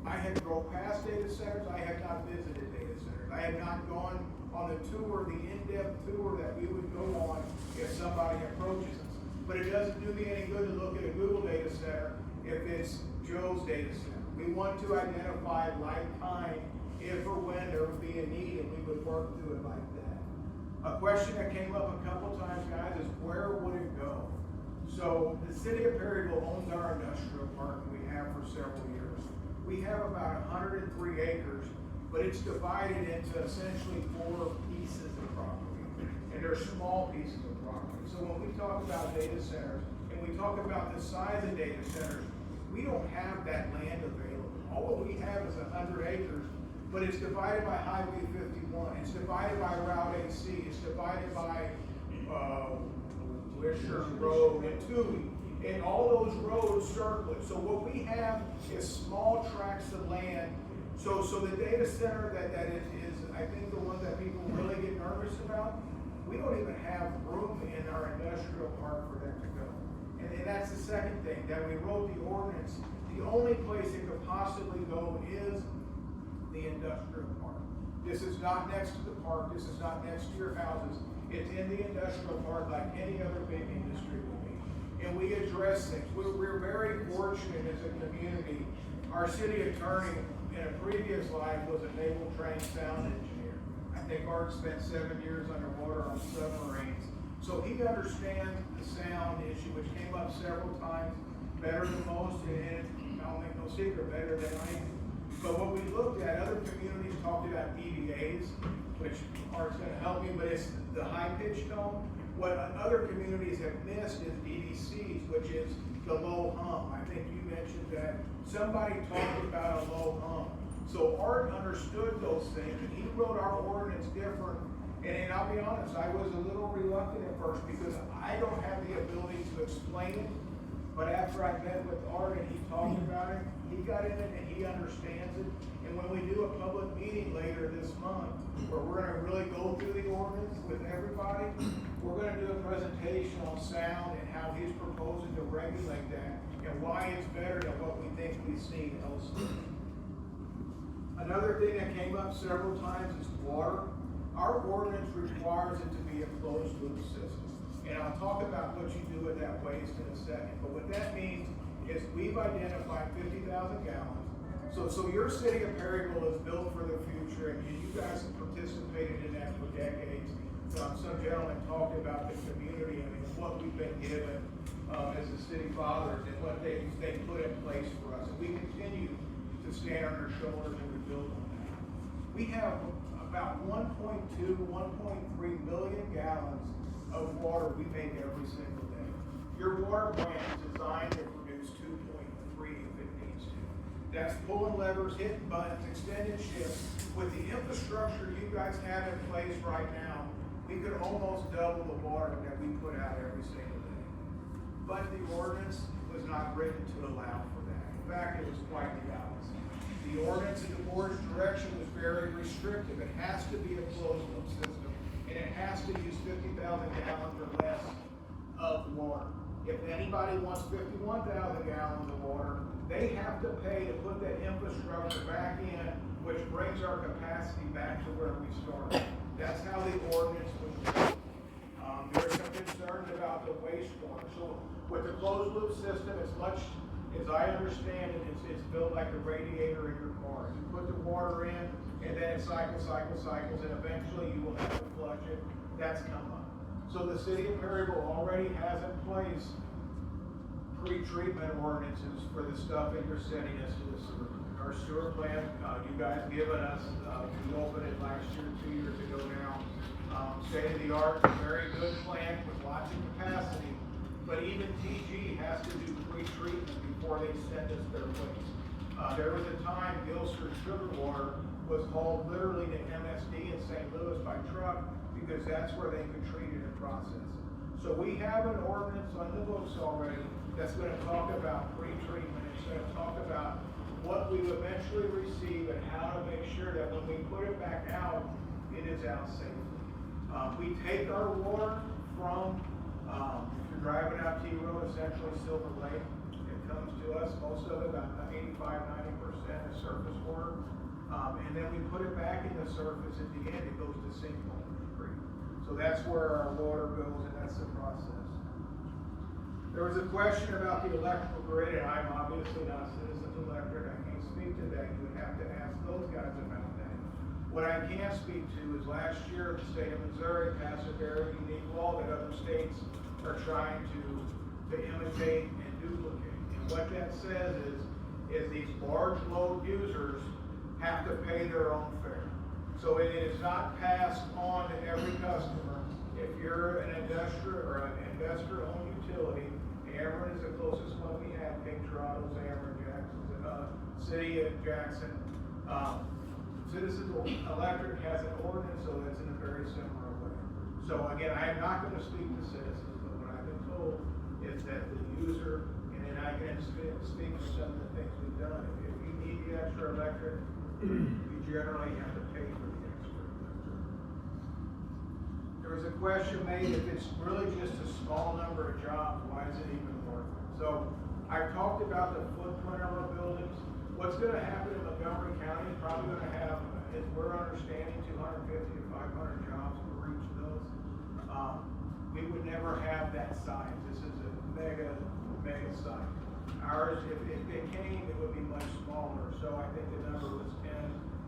I have drove past data centers. I have not visited data centers. I have not gone on the tour, the in-depth tour that we would go on if somebody approaches us. But it doesn't do me any good to look at a Google data center if it's Joe's data center. We want to identify like kind if or when there would be a need, and we would work through it like that. A question that came up a couple times, guys, is where would it go? So the city of Perryville owns our industrial park, and we have for several years. We have about 103 acres, but it's divided into essentially 4 pieces of property, and they're small pieces of property. So when we talk about data centers, and we talk about the size of data centers, we don't have that land available. All we have is 100 acres, but it's divided by Highway 51. It's divided by Route 8C. It's divided by Wisher Road and Toohey. And all those roads circle it. So what we have is small tracts of land. So the data center that is, I think, the one that people really get nervous about, we don't even have room in our industrial park for them to go. And that's the second thing, that we wrote the ordinance. The only place it could possibly go is the industrial park. This is not next to the park. This is not next to your houses. It's in the industrial park like any other big industry would be. And we address things. We're very fortunate as a community. Our city attorney in a previous life was a naval trained sound engineer. I think Art spent 7 years underwater on submarines. So he understands the sound issue, which came up several times, better than most, and I'll make no secret, better than I do. But what we looked at, other communities talked about DVAs, which Art's gonna help me, but it's the high pitch tone. What other communities have missed is DVCs, which is the low hum. I think you mentioned that. Somebody talked about a low hum. So Art understood those things, and he wrote our ordinance different. And I'll be honest, I was a little reluctant at first because I don't have the ability to explain it. But after I met with Art and he talked about it, he got in it and he understands it. And when we do a public meeting later this month, where we're gonna really go through the ordinance with everybody, we're gonna do a presentation on sound and how he's proposing to regulate that and why it's better than what we think we've seen elsewhere. Another thing that came up several times is water. Our ordinance requires it to be a closed loop system. And I'll talk about what you do with that waste in a second. But what that means is we've identified 50,000 gallons. So your city of Perryville is built for the future, and you guys have participated in that for decades. Some gentlemen talked about the community and what we've been given as the city fathers and what they put in place for us. And we continue to stand on their shoulders and we build on that. We have about 1.2, 1.3 million gallons of water we make every single day. Your water plant is designed to produce 2.3 if it needs to. That's pulling levers, hitting buttons, extended shifts. With the infrastructure you guys have in place right now, we could almost double the water that we put out every single day. But the ordinance was not written to allow for that. In fact, it was quite the opposite. The ordinance and the board's direction was very restrictive. It has to be a closed loop system, and it has to use 50,000 gallons or less of water. If anybody wants 51,000 gallons of water, they have to pay to put that infrastructure back in, which brings our capacity back to where we started. That's how the ordinance was written. There's some concerns about the wastewater. So with the closed loop system, as much as I understand it, it's built like a radiator in your car. You put the water in, and then it cycles, and eventually you will have to flush it. That's come up. So the city of Perryville already has in place pre-treatment ordinances for the stuff that you're sending us to the sewer. Our sewer plant, you guys given us, we opened it last year, 2 years ago now. State of the art, very good plant with lots of capacity. But even TG has to do pre-treatment before they send us their waste. There was a time Gilster Sugar Water was hauled literally to MSD in St. Louis by truck because that's where they could treat it and process it. So we have an ordinance on the books already that's going to talk about pre-treatment. It's going to talk about what we eventually receive and how to make sure that when we put it back out, it is out safely. We take our water from, if you're driving out T Road, essentially Silver Lake, it comes to us, most of it, about 85–90% is surface water. And then we put it back in the surface. At the end, it goes to sinkhole creek. So that's where our water goes, and that's the process. There was a question about the electrical grid, and I'm obviously not a citizen electric. I can't speak to that. You would have to ask those guys about that. What I can speak to is last year, the state of Missouri passed a very unique law that other states are trying to imitate and duplicate. And what that says is these large load users have to pay their own fare. So it is not passed on to every customer. If you're an industrial or an investor-owned utility, Ameren is the closest one we have, Cape Toronto's Ameren, Jackson's, City of Jackson. Citizens Electric has an ordinance, so it's in a very similar way. So again, I am not going to speak to citizens, but what I've been told is that the user, and then I can speak for some of the things we've done. If you need the extra electric, you generally have to pay for the extra electric. There was a question made, if it's really just a small number of jobs, why is it even worth it? So I've talked about the footprint of our buildings. What's going to happen in Montgomery County is probably going to have, as we're understanding, 250 to 500 jobs for each of those. We would never have that size. This is a mega site. Ours, if it came, it would be much smaller. So I think the number was 10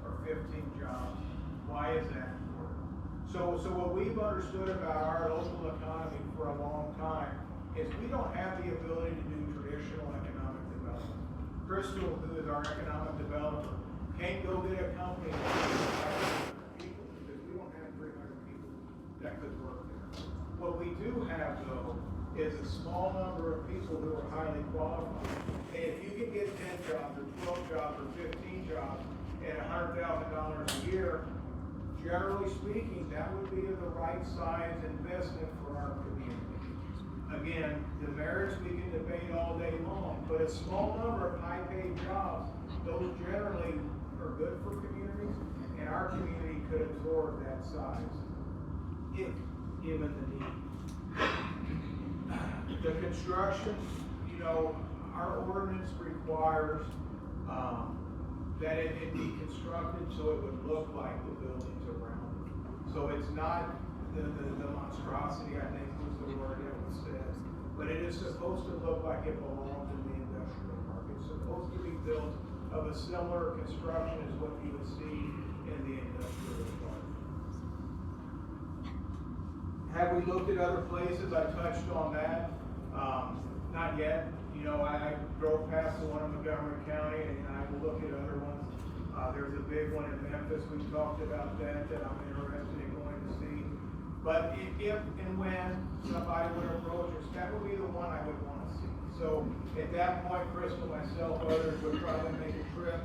or 15 jobs. Why is that important? So what we've understood about our local economy for a long time is we don't have the ability to do traditional economic development. Crystal, who is our economic developer, can't go get a company of 500 people because we don't have 300 people that could work there. What we do have, though, is a small number of people who are highly qualified. And if you can get 10 jobs or 12 jobs or 15 jobs at $100,000 a year, generally speaking, that would be the right size investment for our community. Again, the merits we can debate all day long, but a small number of high-paid jobs, those generally are good for communities, and our community could absorb that size if given the need. The construction, our ordinance requires that it be constructed so it would look like the buildings around it. So it's not the monstrosity, I think was the word that was said, but it is supposed to look like it belongs in the industrial park. It's supposed to be built of a similar construction as what you would see in the industrial park. Have we looked at other places? I touched on that. Not yet. I drove past the one in Montgomery County, and I will look at other ones. There's a big one in Memphis. We talked about that I'm interested in going to see. But if and when somebody would approach us, that would be the one I would wanna see. So at that point, Crystal, myself, others would probably make a trip.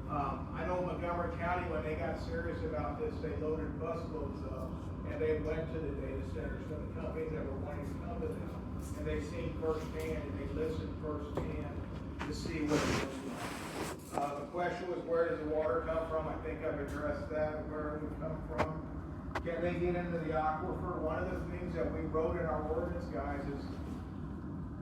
I know Montgomery County, when they got serious about this, they loaded busloads up, and they went to the data centers for the companies that were wanting to come to them. And they seen firsthand, and they listened firsthand to see what it was like. The question was, where does the water come from? I think I've addressed that, where it would come from. Can they get into the aquifer? One of the things that we wrote in our ordinance, guys, is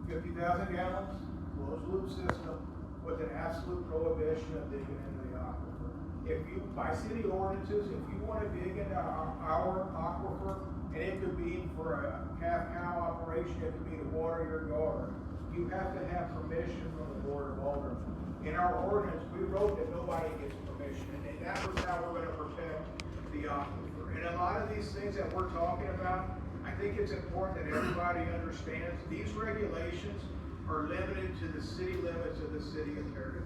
50,000 gallons, closed loop system, with an absolute prohibition of digging into the aquifer. If you, by city ordinances, if you want to dig into our aquifer, and it could be for a calf-cow operation, it could be to water your garden, you have to have permission from the Board of Aldermen. In our ordinance, we wrote that nobody gets permission, and that was how we're gonna protect the aquifer. And a lot of these things that we're talking about, I think it's important that everybody understands these regulations are limited to the city limits of the city of Perryville.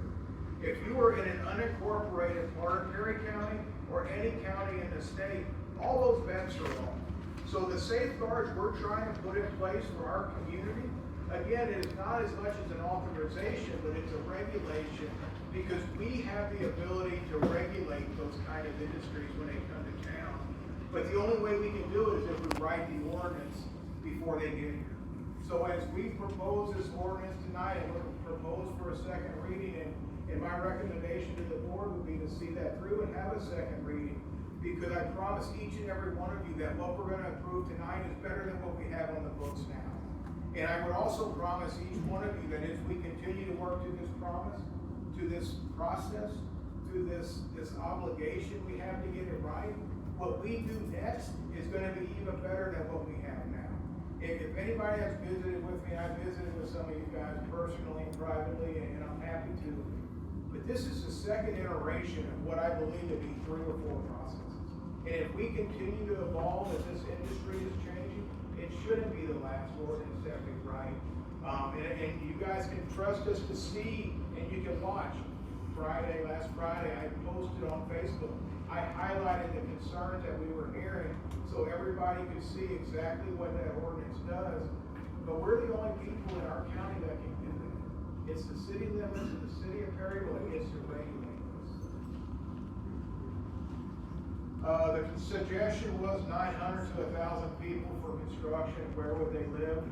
If you are in an unincorporated part of Perry County or any county in the state, all those vents are off. So the safeguards we're trying to put in place for our community, again, it is not as much as an authorization, but it's a regulation, because we have the ability to regulate those kind of industries when they come to town. But the only way we can do it is if we write the ordinance before they get here. So as we propose this ordinance tonight, and we're proposed for a second reading, and my recommendation to the board would be to see that through and have a second reading. Because I promise each and every one of you that what we're gonna approve tonight is better than what we have on the books now. And I would also promise each one of you that as we continue to work through this promise, through this process, through this obligation we have to get it right, what we do next is gonna be even better than what we have now. If anybody has visited with me, I visited with some of you guys personally and privately, and I'm happy to. But this is the second iteration of what I believe to be 3 or 4 processes. And if we continue to evolve as this industry is changing, it shouldn't be the last ordinance that we write. And you guys can trust us to see, and you can watch. Last Friday, I posted on Facebook. I highlighted the concerns that we were hearing so everybody could see exactly what that ordinance does. But we're the only people in our county that can do that. It's the city limits of the city of Perryville that gets to regulate this. The suggestion was 900 to 1,000 people for construction. Where would they live?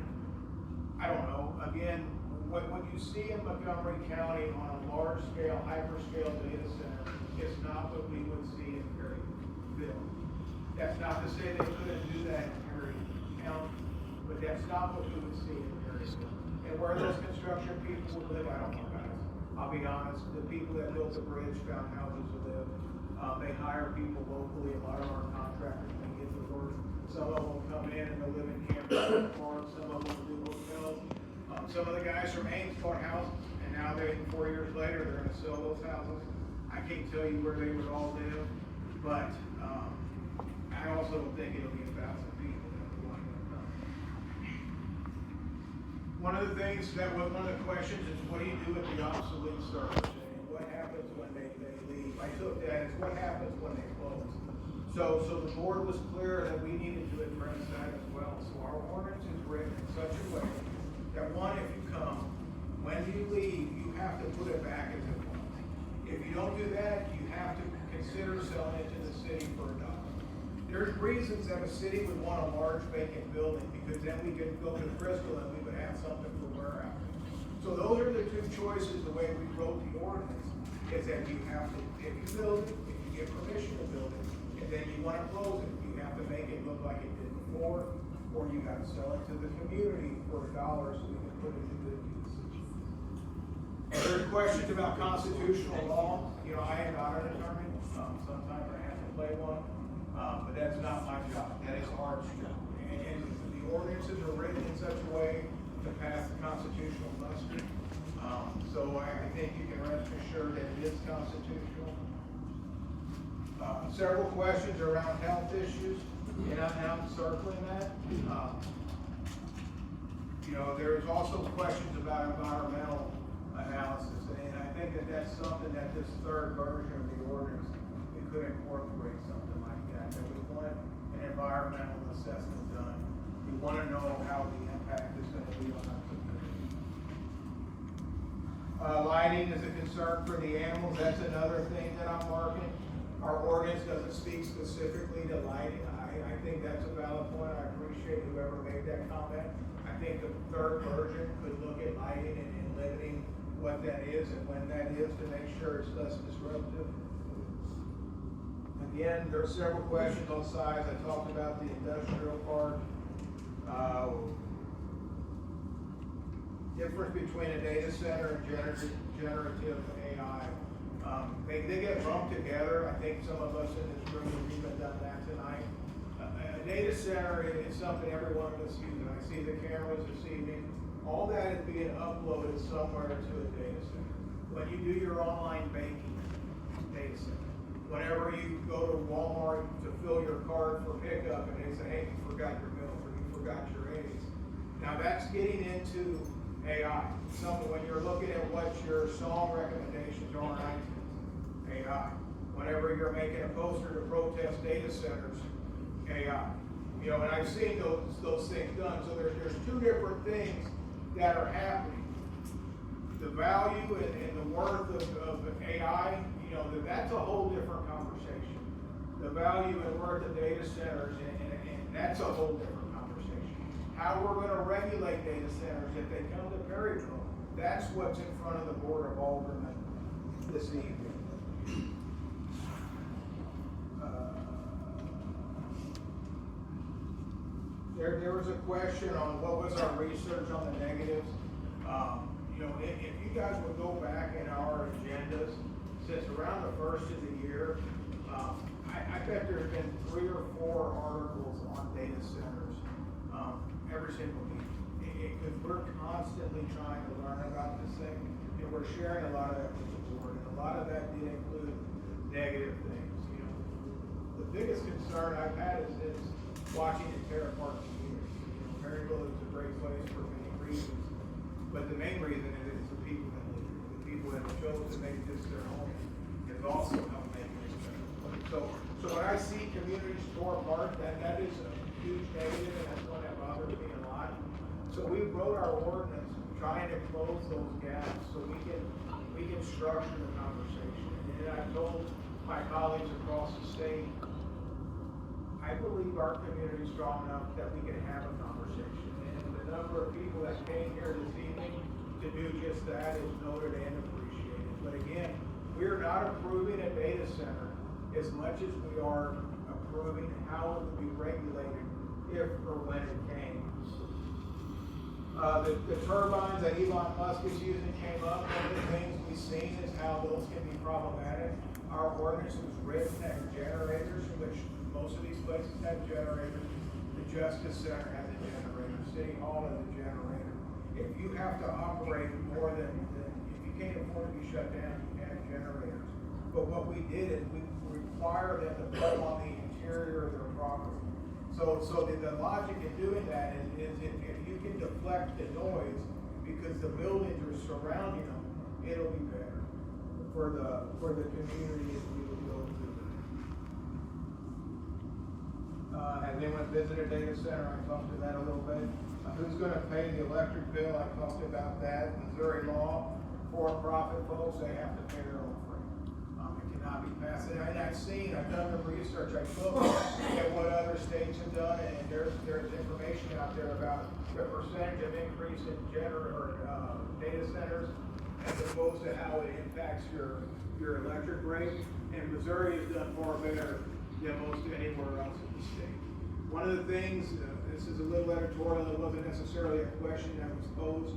I don't know. Again, what you see in Montgomery County on a large scale, hyperscale data center is not what we would see in Perryville. That's not to say they couldn't do that in Perry County, but that's not what we would see in Perryville. And where those construction people would live, I don't know, guys. I'll be honest, the people that built the bridge found houses to live. They hire people locally. A lot of our contractors, they get the work. Some of them will come in and they'll live in campers or some of them will do hotels. Some of the guys from Ames bought houses, and now 4 years later, they're gonna sell those houses. I can't tell you where they would all live, but, I also don't think it'll be 1,000 people that would want to come. One of the things one of the questions is, what do you do with the obsolete servers? And what happens when they leave? I took that as what happens when they close. So the board was clear that we needed to address that as well. So our ordinance is written in such a way that one, if you come, when you leave, you have to put it back as it was. If you don't do that, you have to consider selling it to the city for $1. There's reasons that a city would want a large vacant building, because then we could go to Crystal and we would have something for warehousing. So those are the 2 choices, the way we wrote the ordinance, is that you have to, if you build it, if you get permission to build it, and then you want to close it, you have to make it look like it did before, or you got to sell it to the community for $1 so we can put it to good use. And there's questions about constitutional law. You know, I am not an attorney. Sometimes I have to play one, but that's not my job. That is our job. And the ordinances are written in such a way to pass the constitutional muster. So I think you can rest assured that it is constitutional. Several questions around health issues, and I'm circling that. You know, there's also questions about environmental analysis, and I think that that's something that this third version of the ordinance we could incorporate something like that. That we want an environmental assessment done. We wanna know how the impact is gonna be on our community. Lighting is a concern for the animals, that's another thing that I'm marking. Our ordinance doesn't speak specifically to lighting. I think that's a valid point, I appreciate whoever made that comment. I think the third version could look at lighting and limiting what that is and when that is to make sure it's less disruptive. Again, there are several questions on size. I talked about the industrial park. Difference between a data center and generative AI. They get lumped together. I think some of us in this room have even done that tonight. A data center is something every one of us uses. I see the cameras this evening. All that is being uploaded somewhere to a data center. When you do your online banking, data center. Whenever you go to Walmart to fill your card for pickup and they say, hey, you forgot your milk or you forgot your eggs. Now that's getting into AI. Something when you're looking at what your song recommendations are on iTunes, AI. Whenever you're making a poster to protest data centers, AI. You know, and I've seen those things done. So there's two different things that are happening. The value and the worth of AI, you know, that's a whole different conversation. The value and worth of data centers, and that's a whole different conversation. How we're going to regulate data centers if they come to Perryville, that's what's in front of the Board of Aldermen this evening. There was a question on what was our research on the negatives. You know, if you guys would go back in our agendas since around the first of the year, I bet there's been 3 or 4 articles on data centers every single week. Because we're constantly trying to learn about this thing, and we're sharing a lot of that with the board, and a lot of that did include negative things. You know, the biggest concern I've had is watching it tear apart communities. You know, Perryville is a great place for many reasons, but the main reason is the people that live here. The people that have chosen to make this their home has also helped make this their home. So when I see communities tore apart, that is a huge negative, and that's one that bothers me a lot. So we wrote our ordinance trying to close those gaps so we can structure the conversation. And I've told my colleagues across the state, I believe our community is strong enough that we can have a conversation. And the number of people that came here this evening to do just that is noted and appreciated. But again, we're not approving a data center as much as we are approving how it would be regulated if or when it came. The turbines that Elon Musk is using came up. One of the things we've seen is how those can be problematic. Our ordinance was written as generators, which most of these places have generators. The Justice Center has a generator. City Hall has a generator. If you have to operate more than if you can't afford to be shut down, you can have generators. But what we did is we require them to put them on the interior of their property. So the logic in doing that is if you can deflect the noise because the buildings are surrounding them, it'll be better for the community as we would go through that. Has anyone visited a data center? I talked to that a little bit. Who's going to pay the electric bill? I talked about that. Missouri law, for-profit folks, they have to pay their own freight. It cannot be passed. And I've done the research. I looked at what other states have done, and there's information out there about the percentage of increase in data centers as opposed to how it impacts your electric rate. And Missouri has done far better than most anywhere else in the state. One of the things, this is a little editorial, it wasn't necessarily a question that was posed,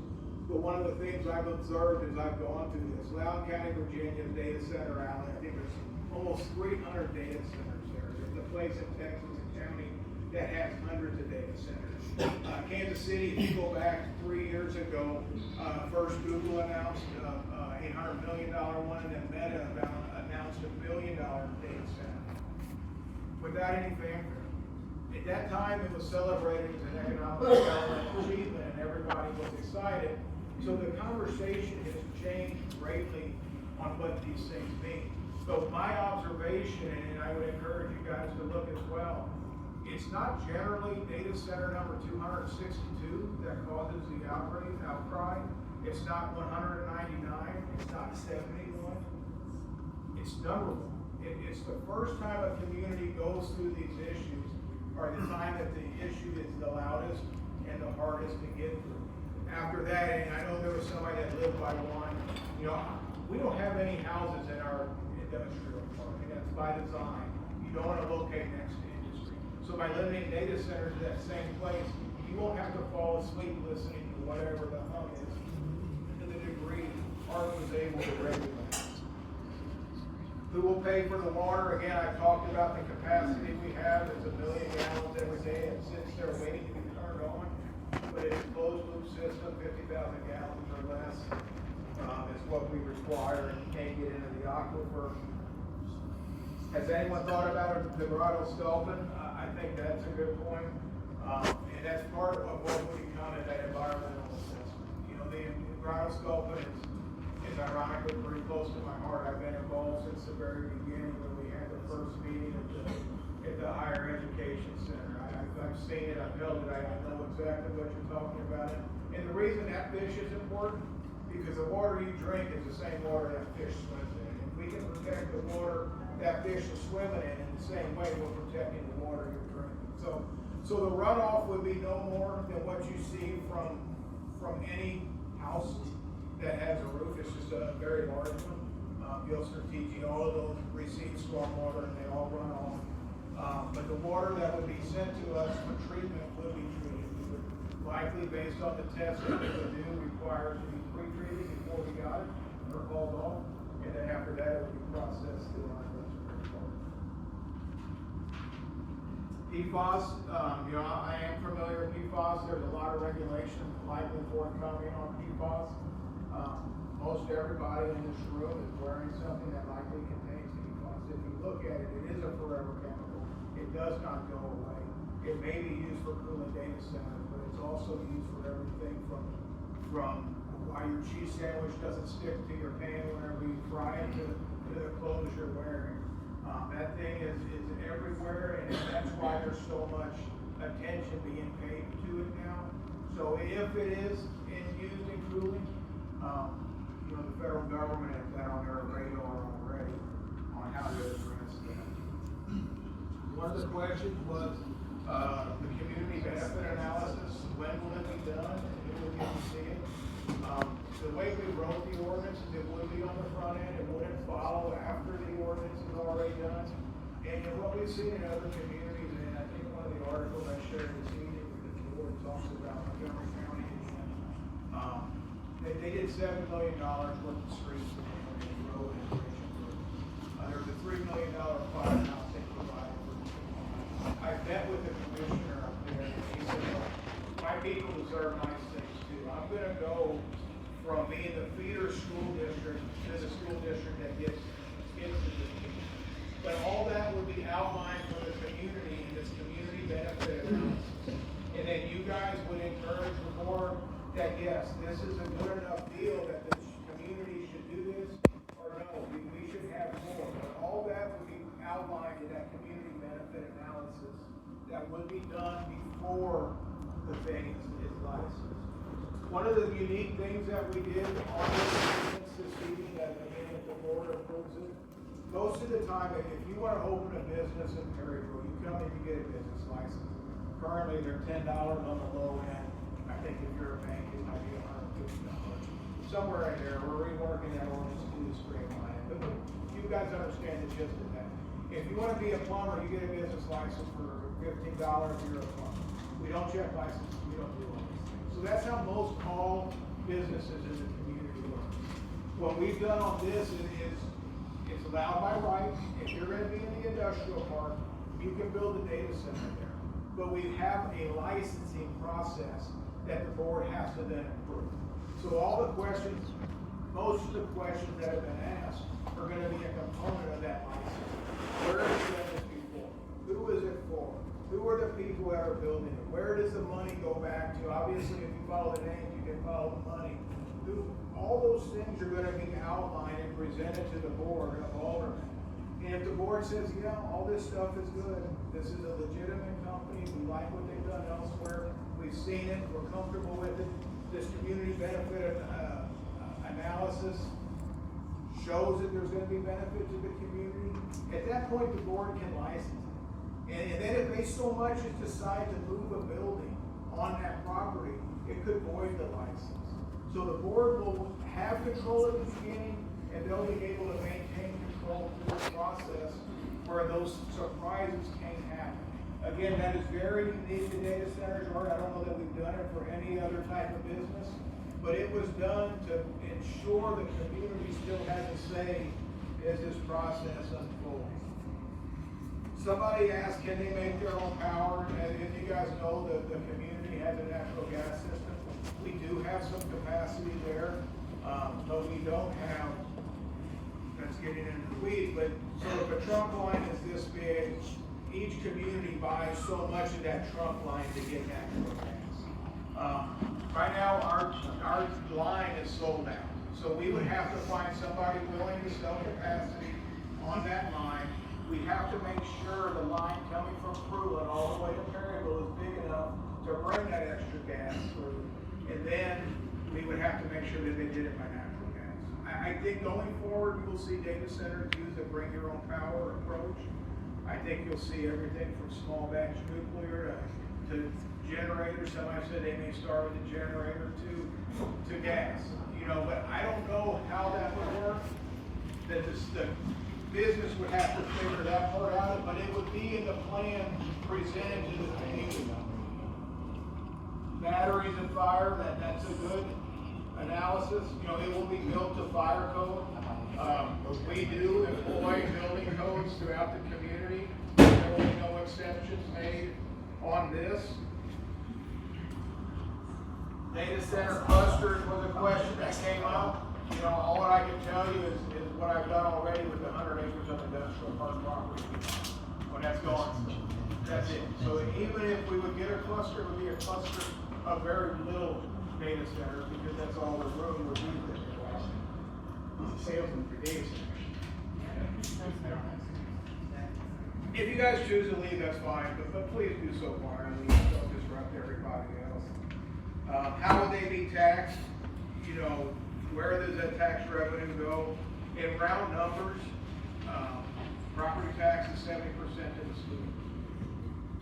but one of the things I've observed as I've gone through this, Loudoun County, Virginia's data center alley, I think there's almost 300 data centers there. There's a place in Texas, a county, that has hundreds of data centers. Kansas City, if you go back 3 years ago, first Google announced a $800 million one, and then Meta announced $1 billion data center without any fanfare. At that time, it was celebrated as an economic development achievement, and everybody was excited. So the conversation has changed greatly on what these things mean. So my observation, and I would encourage you guys to look as well, it's not generally data center number 262 that causes the outcry. It's not 199, it's not 71. It's number one. It's the first time a community goes through these issues, or the time that the issue is the loudest and the hardest to get through. After that, and I know there was somebody that lived by one, you know, we don't have any houses in our industrial park, and that's by design. You don't want to locate next to industry. So by limiting data centers to that same place, you won't have to fall asleep listening to whatever the hum is, to the degree Art was able to regulate. Who will pay for the water? Again, I talked about the capacity we have. It's 1 million gallons every day. It sits there waiting to be turned on. But it's a closed loop system, 50,000 gallons or less is what we require, and you can't get into the aquifer. Has anyone thought about the Grotto Sculpin? I think that's a good point. And that's part of what would become in that environmental assessment. You know, the Grotto Sculpin is ironically pretty close to my heart. I've been involved since the very beginning when we had the first meeting at the Higher Education Center. I've seen it, I've held it, I know exactly what you're talking about. And the reason that fish is important, because the water you drink is the same water that fish swims in. If we can protect the water that fish is swimming in the same way, we're protecting the water you're drinking. So the runoff would be no more than what you see from any house that has a roof. It's just a very large one. Gilster teaching, all of those receive stormwater and they all run off. But the water that would be sent to us for treatment would be treated. We would likely, based on the tests that we would do, require to be pre-treated before we got it or hauled off. And then after that, it would be processed through our industrial park. PFAS, you know, I am familiar with PFAS. There's a lot of regulation likely forthcoming on PFAS. Most everybody in this room is wearing something that likely contains PFAS. If you look at it, it is a forever chemical. It does not go away. It may be used for cooling data centers, but it's also used for everything from why your cheese sandwich doesn't stick to your pan whenever you fry it to the clothes you're wearing. That thing is everywhere, and that's why there's so much attention being paid to it now. So if it is used in cooling, you know, the federal government has that on their radar already on how to address that. One of the questions was the community benefit analysis. When will it be done? And who will get to see it? The way we wrote the ordinance is it would be on the front end. It wouldn't follow after the ordinance is already done. And what we've seen in other communities, and I think one of the articles I shared this evening with the board talks about Montgomery County. They did $7 million worth of streets and road integration. There was a $3 million firehouse they provided for the community. I met with the commissioner up there, and he said, look, my people deserve nice things too. I'm gonna go from being the feeder school district to the school district that gets into the community. But all that would be outlined for the community in this community benefit analysis. And then you guys would encourage the board that yes, this is a good enough deal that the community should do this, or no, we should have more. But all that would be outlined in that community benefit analysis that would be done before the thing is licensed. One of the unique things that we did on this evening, that again, if the board approves it, most of the time, if you want to open a business in Perryville, you come in to get a business license. Currently, they're $10 on the low end. I think if you're a bank, it might be $150. Somewhere in there, we're reworking that ordinance to streamline it. But you guys understand the gist of that. If you want to be a plumber, you get a business license for $15, you're a plumber. We don't check licenses, we don't do all these things. So that's how most all businesses in the community work. What we've done on this is it's allowed by right. If you're going to be in the industrial park, you can build a data center there. But we have a licensing process that the board has to then approve. So all the questions, most of the questions that have been asked are going to be a component of that license. Where is it for? Who is it for? Who are the people that are building it? Where does the money go back to? Obviously, if you follow the names, you can follow the money. All those things are going to be outlined and presented to the board of aldermen board says, yeah, all this stuff is good, this is a legitimate company, we like what they've done elsewhere, we've seen it, we're comfortable with it, this community benefit analysis shows that there's gonna be benefit to the community, at that point, the board can license it. And then if they so much as decide to move a building on that property, it could void the license. So the board will have control at the beginning, and they'll be able to maintain control through the process where those surprises can't happen. Again, that is very unique to data centers, or I don't know that we've done it for any other type of business, but it was done to ensure the community still has a say as this process unfolds. Somebody asked, can they make their own power? And if you guys know that the community has a natural gas system, we do have some capacity there, but we don't have, that's getting into the weeds, but so if a trunk line is this big, each community buys so much of that trunk line to get natural gas. Right now, our line is sold out, so we would have to find somebody willing to sell capacity on that line. We have to make sure the line coming from Perryville all the way to Perryville is big enough to bring that extra gas through. And then we would have to make sure that they did it by natural gas. I think going forward, you will see data centers use a bring your own power approach. I think you'll see everything from small batch nuclear to generators. Somebody said they may start with a generator to gas. You know, but I don't know how that would work. That the business would have to figure that part out, but it would be in the plan presented to the community. Batteries and fire, that's a good analysis. You know, it will be built to fire code. We do employ building codes throughout the community. There will be no exceptions made on this. Data center clusters was a question that came up. You know, all I can tell you is what I've done already with the 100 acres of industrial park property. When that's gone, that's it. So even if we would get a cluster, it would be a cluster of very little data centers because that's all the room would be there. He's a salesman for data centers. If you guys choose to leave, that's fine, but please do so quietly. Don't disrupt everybody else. How would they be taxed? You know, where does that tax revenue go? In round numbers, property tax is 70% to the school.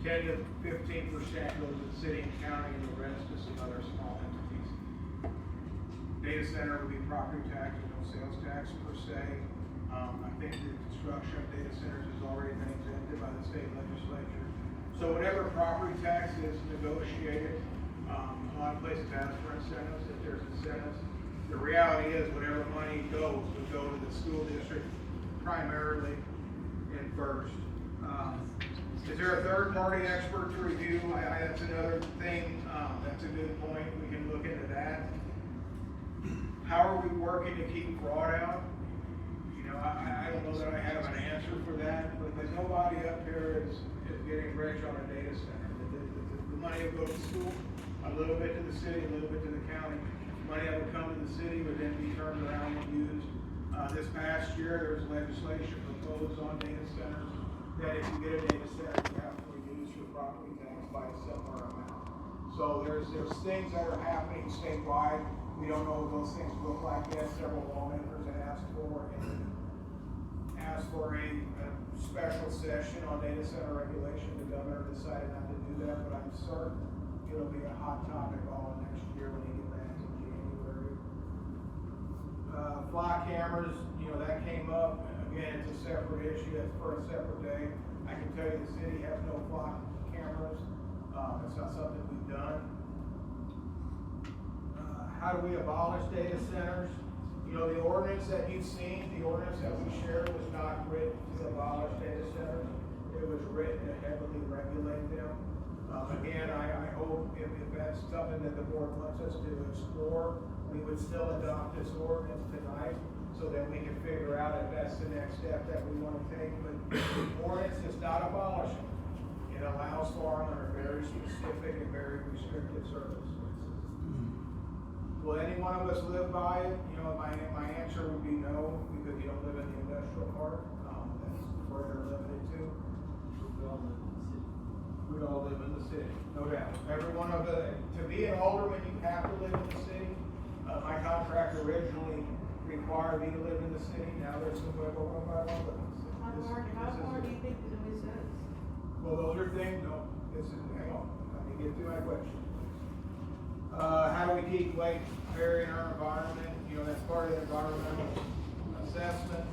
10 to 15% goes to the city and county, and the rest to some other small entities. Data center would be property tax and no sales tax per se. I think the construction of data centers has already been exempted by the state legislature. So whatever property tax is negotiated, a lot of places ask for incentives, if there's incentives. The reality is whatever money goes would go to the school district primarily and first. Is there a third-party expert to review? That's another thing. That's a good point. We can look into that. How are we working to keep fraud out? You know, I don't know that I have an answer for that, but nobody up here is getting rich on a data center. The money will go to school, a little bit to the city, a little bit to the county. Money that would come to the city would then be turned around and used. This past year, there was legislation proposed on data centers that if you get a data center, you have to reduce your property tax by a similar amount. So there's things that are happening statewide. We don't know what those things look like yet. Several lawmakers have asked for a special session on data center regulation. The governor decided not to do that, but I'm certain it'll be a hot topic all next year when they get back in January. Fly cameras, you know, that came up. Again, it's a separate issue. That's for a separate day. I can tell you the city has no fly cameras. It's not something we've done. How do we abolish data centers? You know, the ordinance that you've seen, the ordinance that we shared was not written to abolish data centers. It was written to heavily regulate them. Again, I hope if that's something that the board wants us to explore, we would still adopt this ordinance tonight so that we can figure out if that's the next step that we want to take. But the ordinance is not abolishing. It allows for them under very specific and very restricted circumstances. Will any one of us live by it? You know, my answer would be no, because you don't live in the industrial park. That's where they're limited to. We all live in the city. We all live in the city, no doubt. Every one of to be an alderman, you have to live in the city. My contract originally required me to live in the city, now there's some wiggle room by one live in the city. How far do you think the noise is? Well, those are things, no, hang on, let me get to my question. How do we keep Lake Perry in our environment? You know, that's part of the environmental assessment.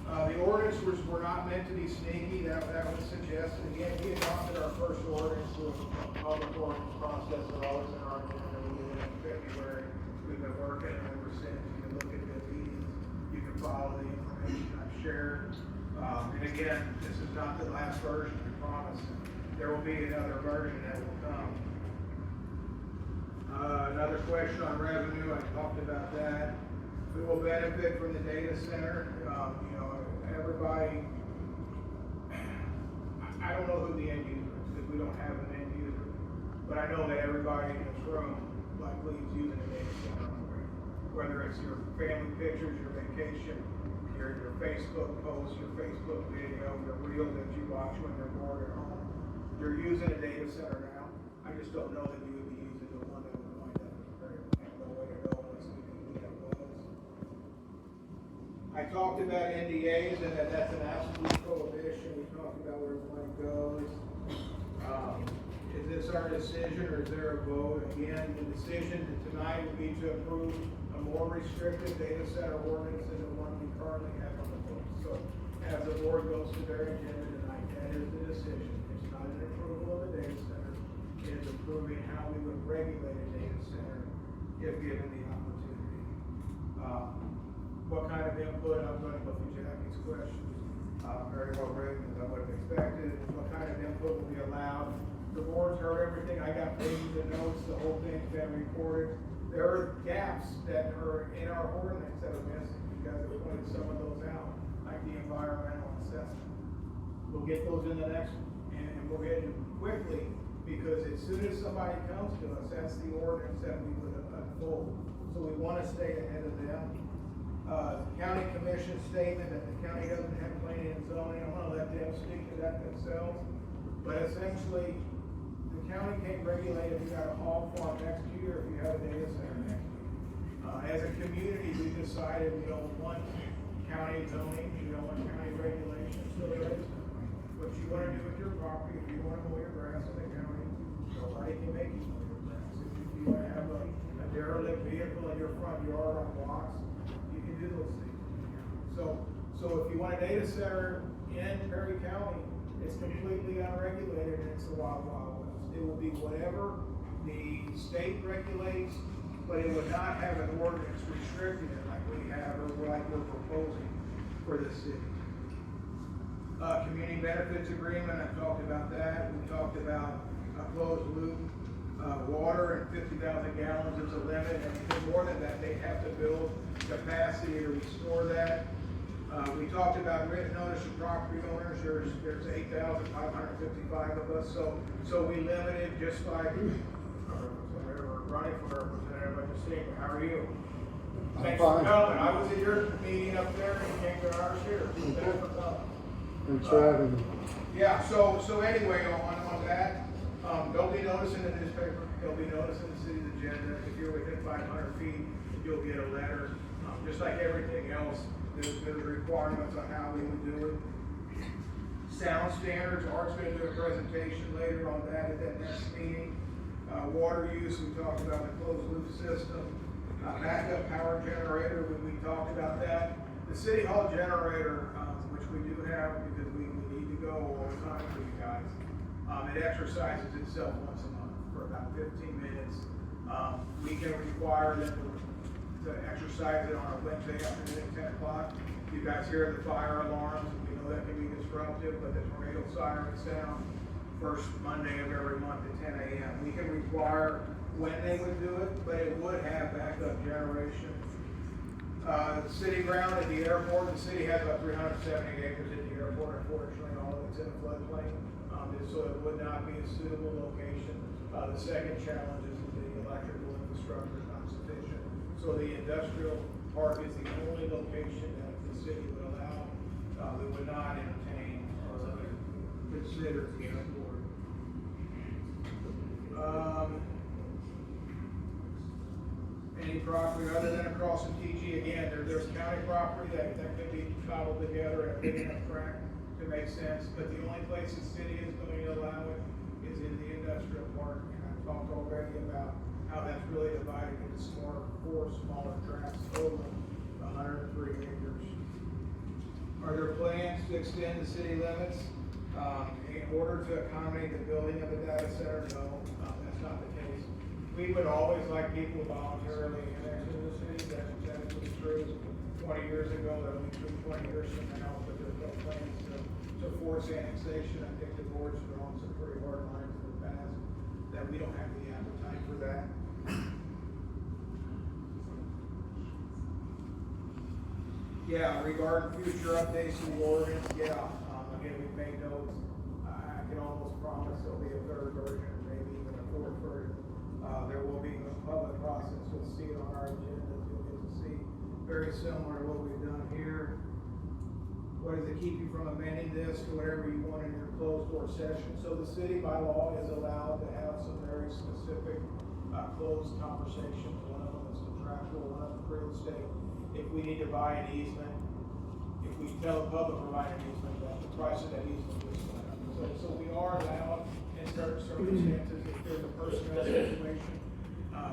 The ordinances were not meant to be sneaky, that was suggested. Again, we adopted our first ordinance through a public ordinance process that always in our agenda. We did it in February. We've been working ever since. You can look at the meetings, you can follow the information I've shared. And again, this is not the last version, I promise. There will be another version that will come. Another question on revenue, I talked about that. We will benefit from the data center. You know, everybody, I don't know who the end user is, because we don't have an end user. But I know that everybody in this room likely is using a data center. Whether it's your family pictures, your vacation, your Facebook posts, your Facebook video, your reel that you watch when you're bored at home. You're using a data center now. I just don't know that you would be using the one that would wind up in Perryville. I have no way to know unless we knew who that was. I talked about NDAs and that's an absolute prohibition. We talked about where money goes. Is this our decision or is there a vote? Again, the decision tonight would be to approve a more restrictive data center ordinance than the one we currently have on the books. So as the board goes to their agenda tonight, that is the decision. It's not an approval of a data center. It is approving how we would regulate a data center if given the opportunity. What kind of input, I'm going to go through Jackie's questions. Very well written, as I would have expected. What kind of input will be allowed? The board's heard everything. I got pages and notes. The whole thing's been recorded. There are gaps that are in our ordinance that are missing. You guys have pointed some of those out, like the environmental assessment. We'll get those in the next one, and we'll get them quickly, because as soon as somebody comes to us, that's the ordinance that we would unfold. So we want to stay ahead of them. County commission statement that the county doesn't have planning and zoning. I'm going to let them speak to that themselves. But essentially, the county can't regulate if you got a hog farm next year, if you have a data center next year. As a community, we decided we don't want county zoning, we don't want county regulations, so there is what you want to do with your property. If you want to mow your grass in the county, nobody can make you mow your grass. If you want to have a derelict vehicle in your front yard on blocks, you can do those things. So if you want a data center in Perry County, it's completely unregulated and it's the wild, wild west. It will be whatever the state regulates, but it would not have an ordinance restricting it like we have or like we're proposing for the city. Community benefits agreement, I've talked about that. We talked about a closed loop, water and 50,000 gallons is a limit. Anything more than that, they have to build capacity to restore that. We talked about written notice of property owners. There's 8,555 of us, so we limited just like we're running for representative. I just think, how are you? Thanks for coming. I was at your meeting up there and you came to ours here. Thanks for coming. Thanks for having me. Yeah. So anyway, on that, there'll be notice in the newspaper. There'll be notice in the city's agenda. If you're within 500 feet, you'll get a letter. Just like everything else. There's requirements on how we would do it. Sound standards, Art's going to do a presentation later on that at that next meeting. Water use, we talked about the closed loop system. Backup power generator, we talked about that. The city hall generator, which we do have because we need to go all the time for you guys, it exercises itself once a month for about 15 minutes. We can require them to exercise it on a Wednesday afternoon at 10 o'clock. You guys hear the fire alarms, we know that can be disruptive, but the tornado sirens sound first Monday of every month at 10 a.m. We can require when they would do it, but it would have backup generation. City ground at the airport, the city has about 370 acres at the airport. Unfortunately, all of it's in a floodplain, so it would not be a suitable location. The second challenge is that the electrical infrastructure is not sufficient. So the industrial park is the only location that the city would allow. We would not not entertain or consider the board. Any property other than across from TG, again, there's county property that can be cobbled together at big enough tract to make sense, but the only place the city is going to allow it is in the industrial park. And I've talked already about how that's really divided into four smaller tracts, total 103 acres. Are there plans to extend the city limits in order to accommodate the building of the data center? No, that's not the case. We would always like people voluntarily annex into the city. That was true 20 years ago. That'll be true 20 years from now. But there's no plans to force annexation. I think the board's drawn some pretty hard lines in the past that we don't have the appetite for that. Yeah, regarding future updates to the ordinance, yeah, again, we've made notes. I can almost promise there'll be a third version, or maybe even a fourth version. There will be a public process. You'll see it on our agenda. You'll get to see very similar to what we've done here. What does it keep you from amending this to whatever you want in your closed door session? So the city by law is allowed to have some very specific closed conversations. One of them is contractual, one of them real estate. If we need to buy an easement, if we tell the public we're buying an easement, that the price of that easement is going up. So we are allowed in certain circumstances, if there's a personnel situation,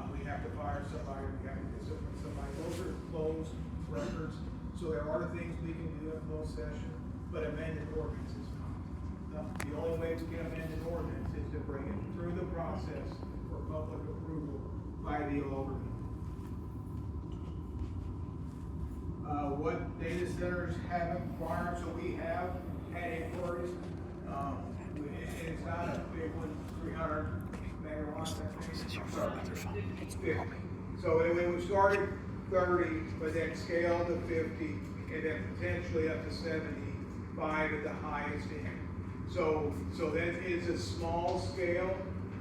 we have to fire somebody, we have to discipline somebody. Those are closed records. So there are things we can do in closed session, but amended ordinance is not. The only way we can amend an ordinance is to bring it through the process for public approval by the alderman. What data centers have inquired, so we have had inquiries. It's not a big one, 300 megawatts, I think. It's 50. So we started 30, but then scaled to 50, and then potentially up to 75 at the highest end. So that is a small scale.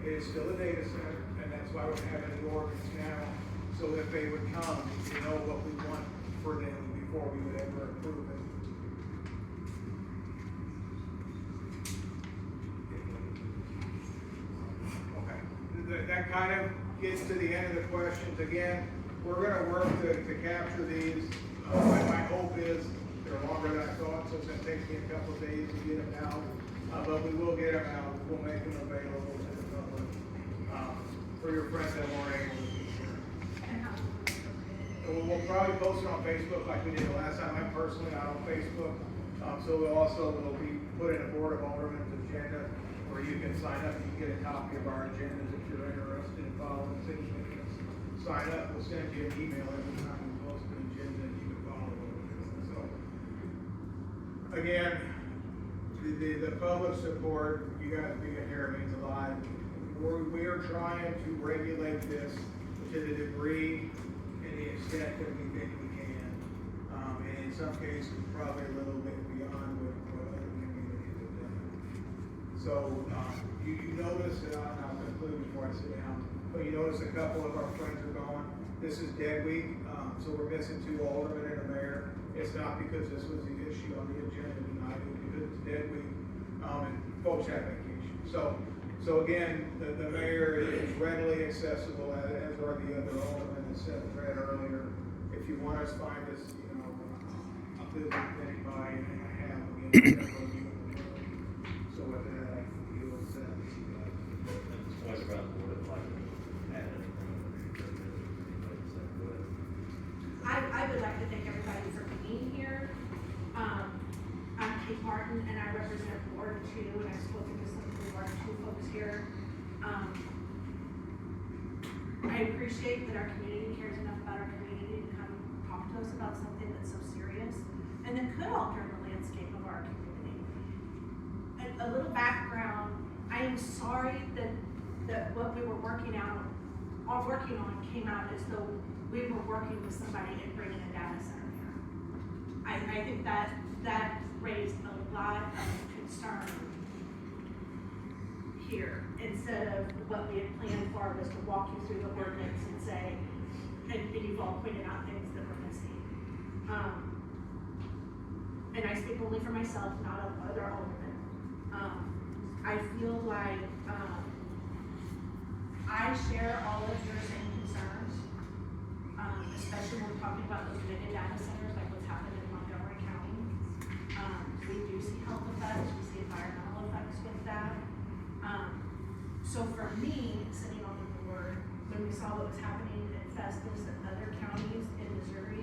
It is still a data center, and that's why we're having the ordinance now. So if they would come, we know what we want for them before we would ever approve it. Okay. That kind of gets to the end of the questions. Again, we're going to work to capture these. My hope is they're longer than I thought, so it's going to take me a couple of days to get them out. But we will get them out. We'll make them available to the public for your friends that weren't able to be here. We'll probably post it on Facebook like we did the last time. I'm personally not on Facebook. So we'll be put in a Board of Aldermen's agenda where you can sign up. You can get a copy of our agendas if you're interested in following city meetings. Sign up. We'll send you an email every time we post an agenda and you can follow it. So, again, the public support, you guys being here means a lot. We are trying to regulate this to the degree and the extent that we think we can. And in some cases, probably a little bit beyond what other communities have done. So, you notice, and I'll conclude before I sit down, but you notice a couple of our friends are gone. This is dead week, so we're missing 2 aldermen and a mayor. It's not because this was the issue on the agenda tonight, it's because it's dead week, and folks have vacation. So again, the mayor is readily accessible, as are the other aldermen, as Seth read earlier. If you want us, find us, I'll visit with anybody, and I have, again, several of you in the room. So with that, I can deal with Seth. Points around the board, if I can add anything. I would like to thank everybody for being here. I'm Kate Martin, and I represent Ward 2, and I've spoken to some of the Ward 2 folks here. I appreciate that our community cares enough about our community to come talk to us about something that's so serious and that could alter the landscape of our community. A little background, I am sorry that what we were working on came out as though we were working with somebody and bringing a data center here. I think that raised a lot of concern here, instead of what we had planned for was to walk you through the ordinance and say, and you've all pointed out things that we're missing. and I speak only for myself, not other aldermen, I feel like, I share all of your same concerns, especially when we're talking about those mega data centers, like what's happened in Montgomery County. We do see health effects, we see environmental effects with that. So for me, sitting on the board, when we saw what was happening in Festus and other counties in Missouri,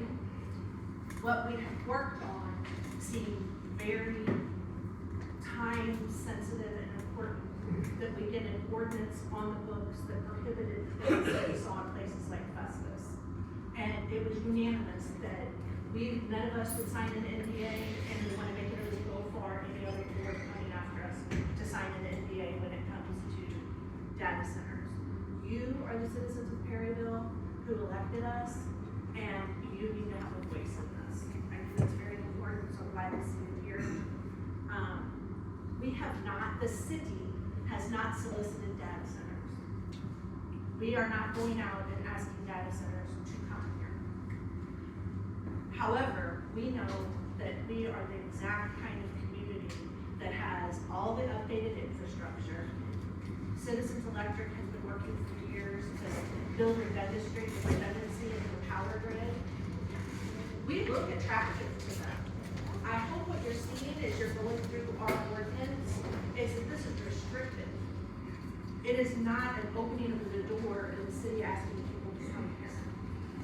what we have worked on seemed very time sensitive and important, that we get an ordinance on the books that prohibited things that we saw in places like Festus. And it was unanimous that none of us would sign an NDA, and we want to make it illegal for any other board coming after us to sign an NDA when it comes to data centers. You are the citizens of Perryville who elected us, and you need to have a voice in this. I think that's very important, so I'm glad to see it here. We have not, the city has not solicited data centers. We are not going out and asking data centers to come here. However, we know that we are the exact kind of community that has all the updated infrastructure. Citizens Electric has been working for years to build redundancy into the power grid. We look attractive to them. I hope what you're seeing as you're going through our ordinance is that this is restricted. It is not an opening of the door and the city asking people to come here.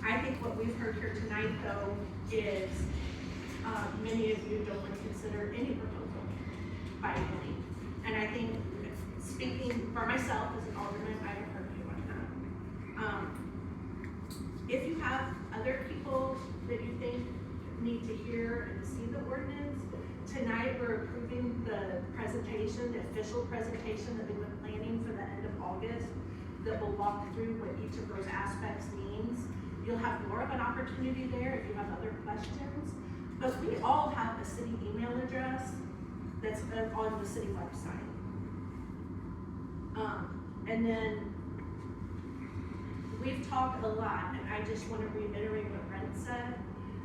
I think what we've heard here tonight, though, is many of you don't want to consider any proposal by any. And I think, speaking for myself as an alderman, I have heard you on that. If you have other people that you think need to hear and see the ordinance, tonight we're approving the presentation, the official presentation that we've been planning for the end of August, that will walk through what each of those aspects means. You'll have more of an opportunity there if you have other questions, but we all have a city email address that's on the city website. And then we've talked a lot, and I just want to reiterate what Brent said.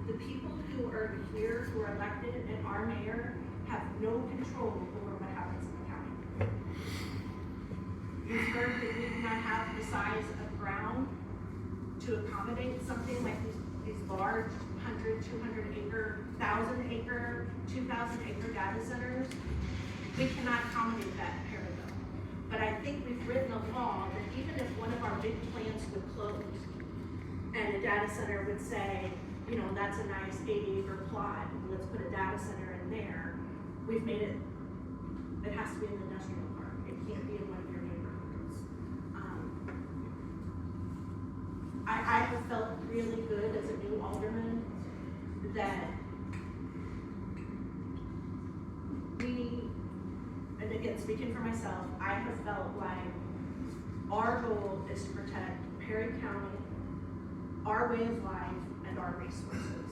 The people who are here, who are elected, and our mayor have no control over what happens in the county. We've heard that we do not have the size of ground to accommodate something like these large 100, 200 acre, 1,000 acre, 2,000 acre data centers. We cannot accommodate that in Perryville. But I think we've written a law that even if one of our big plants would close and a data center would say, you know, that's a nice 80-acre plot, let's put a data center in there, we've made it, it has to be in the industrial park. It can't be in one of your neighborhoods. I have felt really good as a new alderman that we, and again, speaking for myself, I have felt like our goal is to protect Perry County, our way of life, and our resources.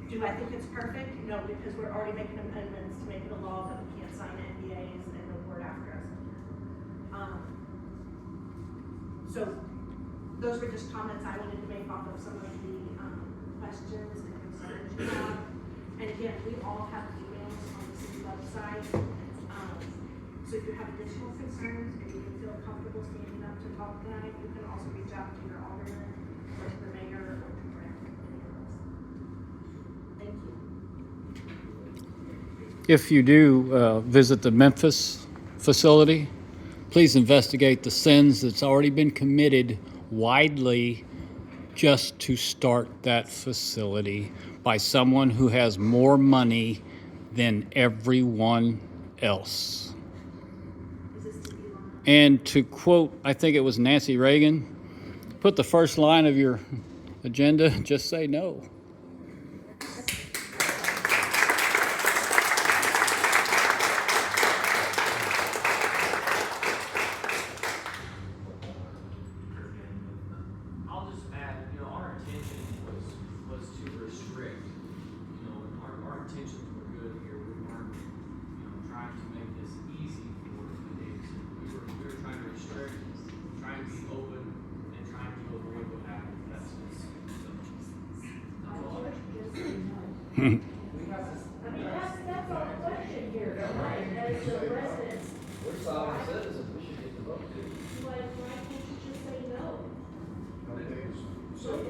Do I think it's perfect? No, because we're already making amendments to make it a law that we can't sign NDAs and the word after us. So those were just comments I wanted to make off of some of the questions and concerns you have. And again, we all have emails on the city website. So if you have additional concerns and you can feel comfortable standing up to talk tonight, you can also reach out to your alderman or to the mayor or to Brent. Thank you. If you do visit the Memphis facility, please investigate the sins that's already been committed widely just to start that facility by someone who has more money than everyone else. And to quote, I think it was Nancy Reagan, put the first line of your agenda, just say no. I'll just add, you know, our intention was to restrict. You know, our intentions were good here. We weren't, you know, trying to make this easy for the neighbors. We were trying to restrict, trying to be open, and trying to avoid what happened. That's just so. I mean, that's our question here, right, as the residents. We're sovereign citizens, we should get the vote too. Why can't you just say no? So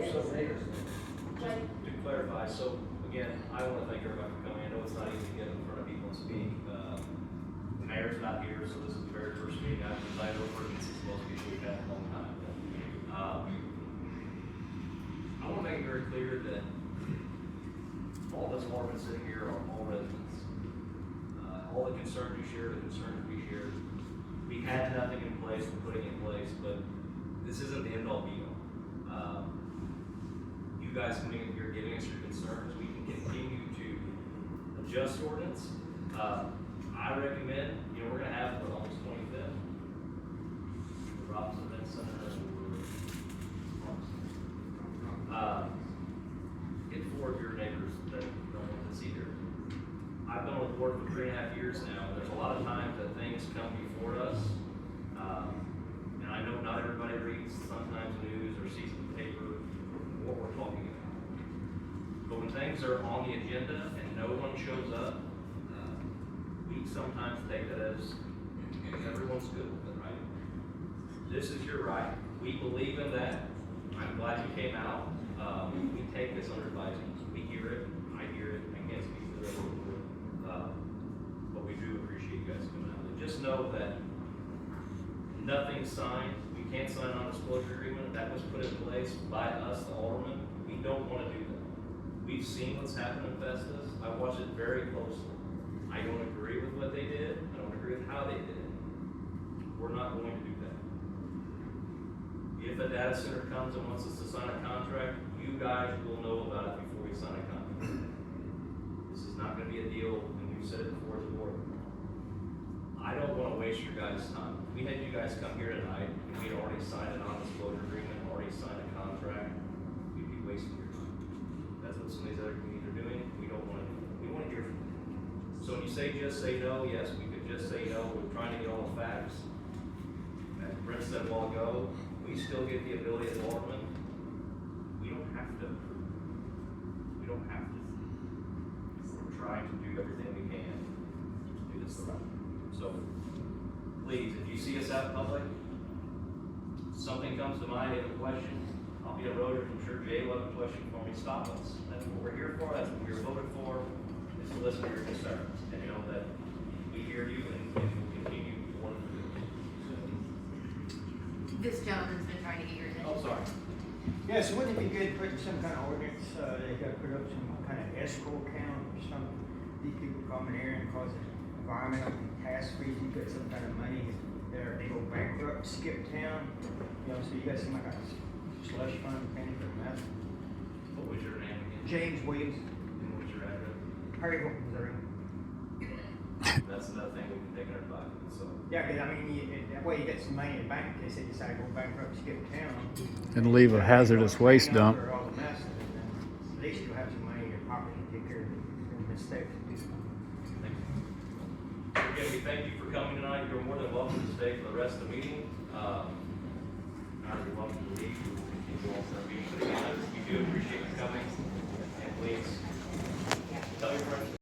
Like, To clarify, so again, I want to thank everybody for coming. I know it's not easy to get in front of people and speak. The mayor's not here, so this is the very first meeting I've presided over. This is supposed to be we've had a long time. I want to make it very clear that all of us aldermen sitting here are all residents. All the concerns you share, the concerns we share. We had nothing in place, we're putting in place, but this isn't the end all be all. You guys coming in here, giving us your concerns, we can continue to adjust ordinance. I recommend, we're gonna have it on August 25th. The Robinson Event Center, get four of your neighbors that don't want this either. I've been on the board for 3.5 years now, and there's a lot of times that things come before us. And I know not everybody reads sometimes news or sees in the paper what we're talking about. But when things are on the agenda and no one shows up, we sometimes take that as everyone's good with it, right? This is your right. We believe in that. I'm glad you came out. We take this under advisement. We hear it. I hear it. I can't speak for the other board. But we do appreciate you guys coming out. And just know that nothing's signed. We can't sign on a disclosure agreement. That was put in place by us, the aldermen. We don't want to do that. We've seen what's happened in Festus. I watched it very closely. I don't agree with what they did. I don't agree with how they did it. We're not going to do that. If a data center comes and wants us to sign a contract, you guys will know about it before we sign a contract. This is not going to be a deal, and we've said it before as a board. I don't want to waste your guys' time. We had you guys come here tonight, and we had already signed a non-disclosure agreement, already signed a contract. We'd be wasting your time. That's what some of these other communities are doing. We don't want to do that. We want to hear from you. So when you say just say no, yes, we could just say no. We're trying to get all the facts. As Brent said a while ago, we still get the ability as aldermen. We don't have to approve. We don't have to. We're trying to do everything we can to do this the right way. So, please, if you see us out in public, something comes to mind, you have a question, I'll be a roader, I'm sure Jay will have a question for me, stop us. That's what we're here for, that's what we were voted for, is to listen to your concerns, and you know that we hear you and we'll continue to want to do it. This gentleman's been trying to get your attention. Oh, sorry. Yeah, so wouldn't it be good putting some kind of ordinance, they gotta put up some kind of escrow account or something? These people coming here and causing environmental catastrophes, you got some kind of money, they go bankrupt, skip town, so you got some kind of slush fund paying for that. What was your name again? James Williams. And what was your address? Perryville, Missouri. That's another thing we can take under advisement, so. Yeah, cause I mean, that way you get some money in the bank, in case they decide to go bankrupt, skip town. And leave a hazardous waste dump. All the mess, and then at least you'll have some money in your pocket to take care of your mistakes. Again, we thank you for coming tonight. You're more than welcome to stay for the rest of the meeting.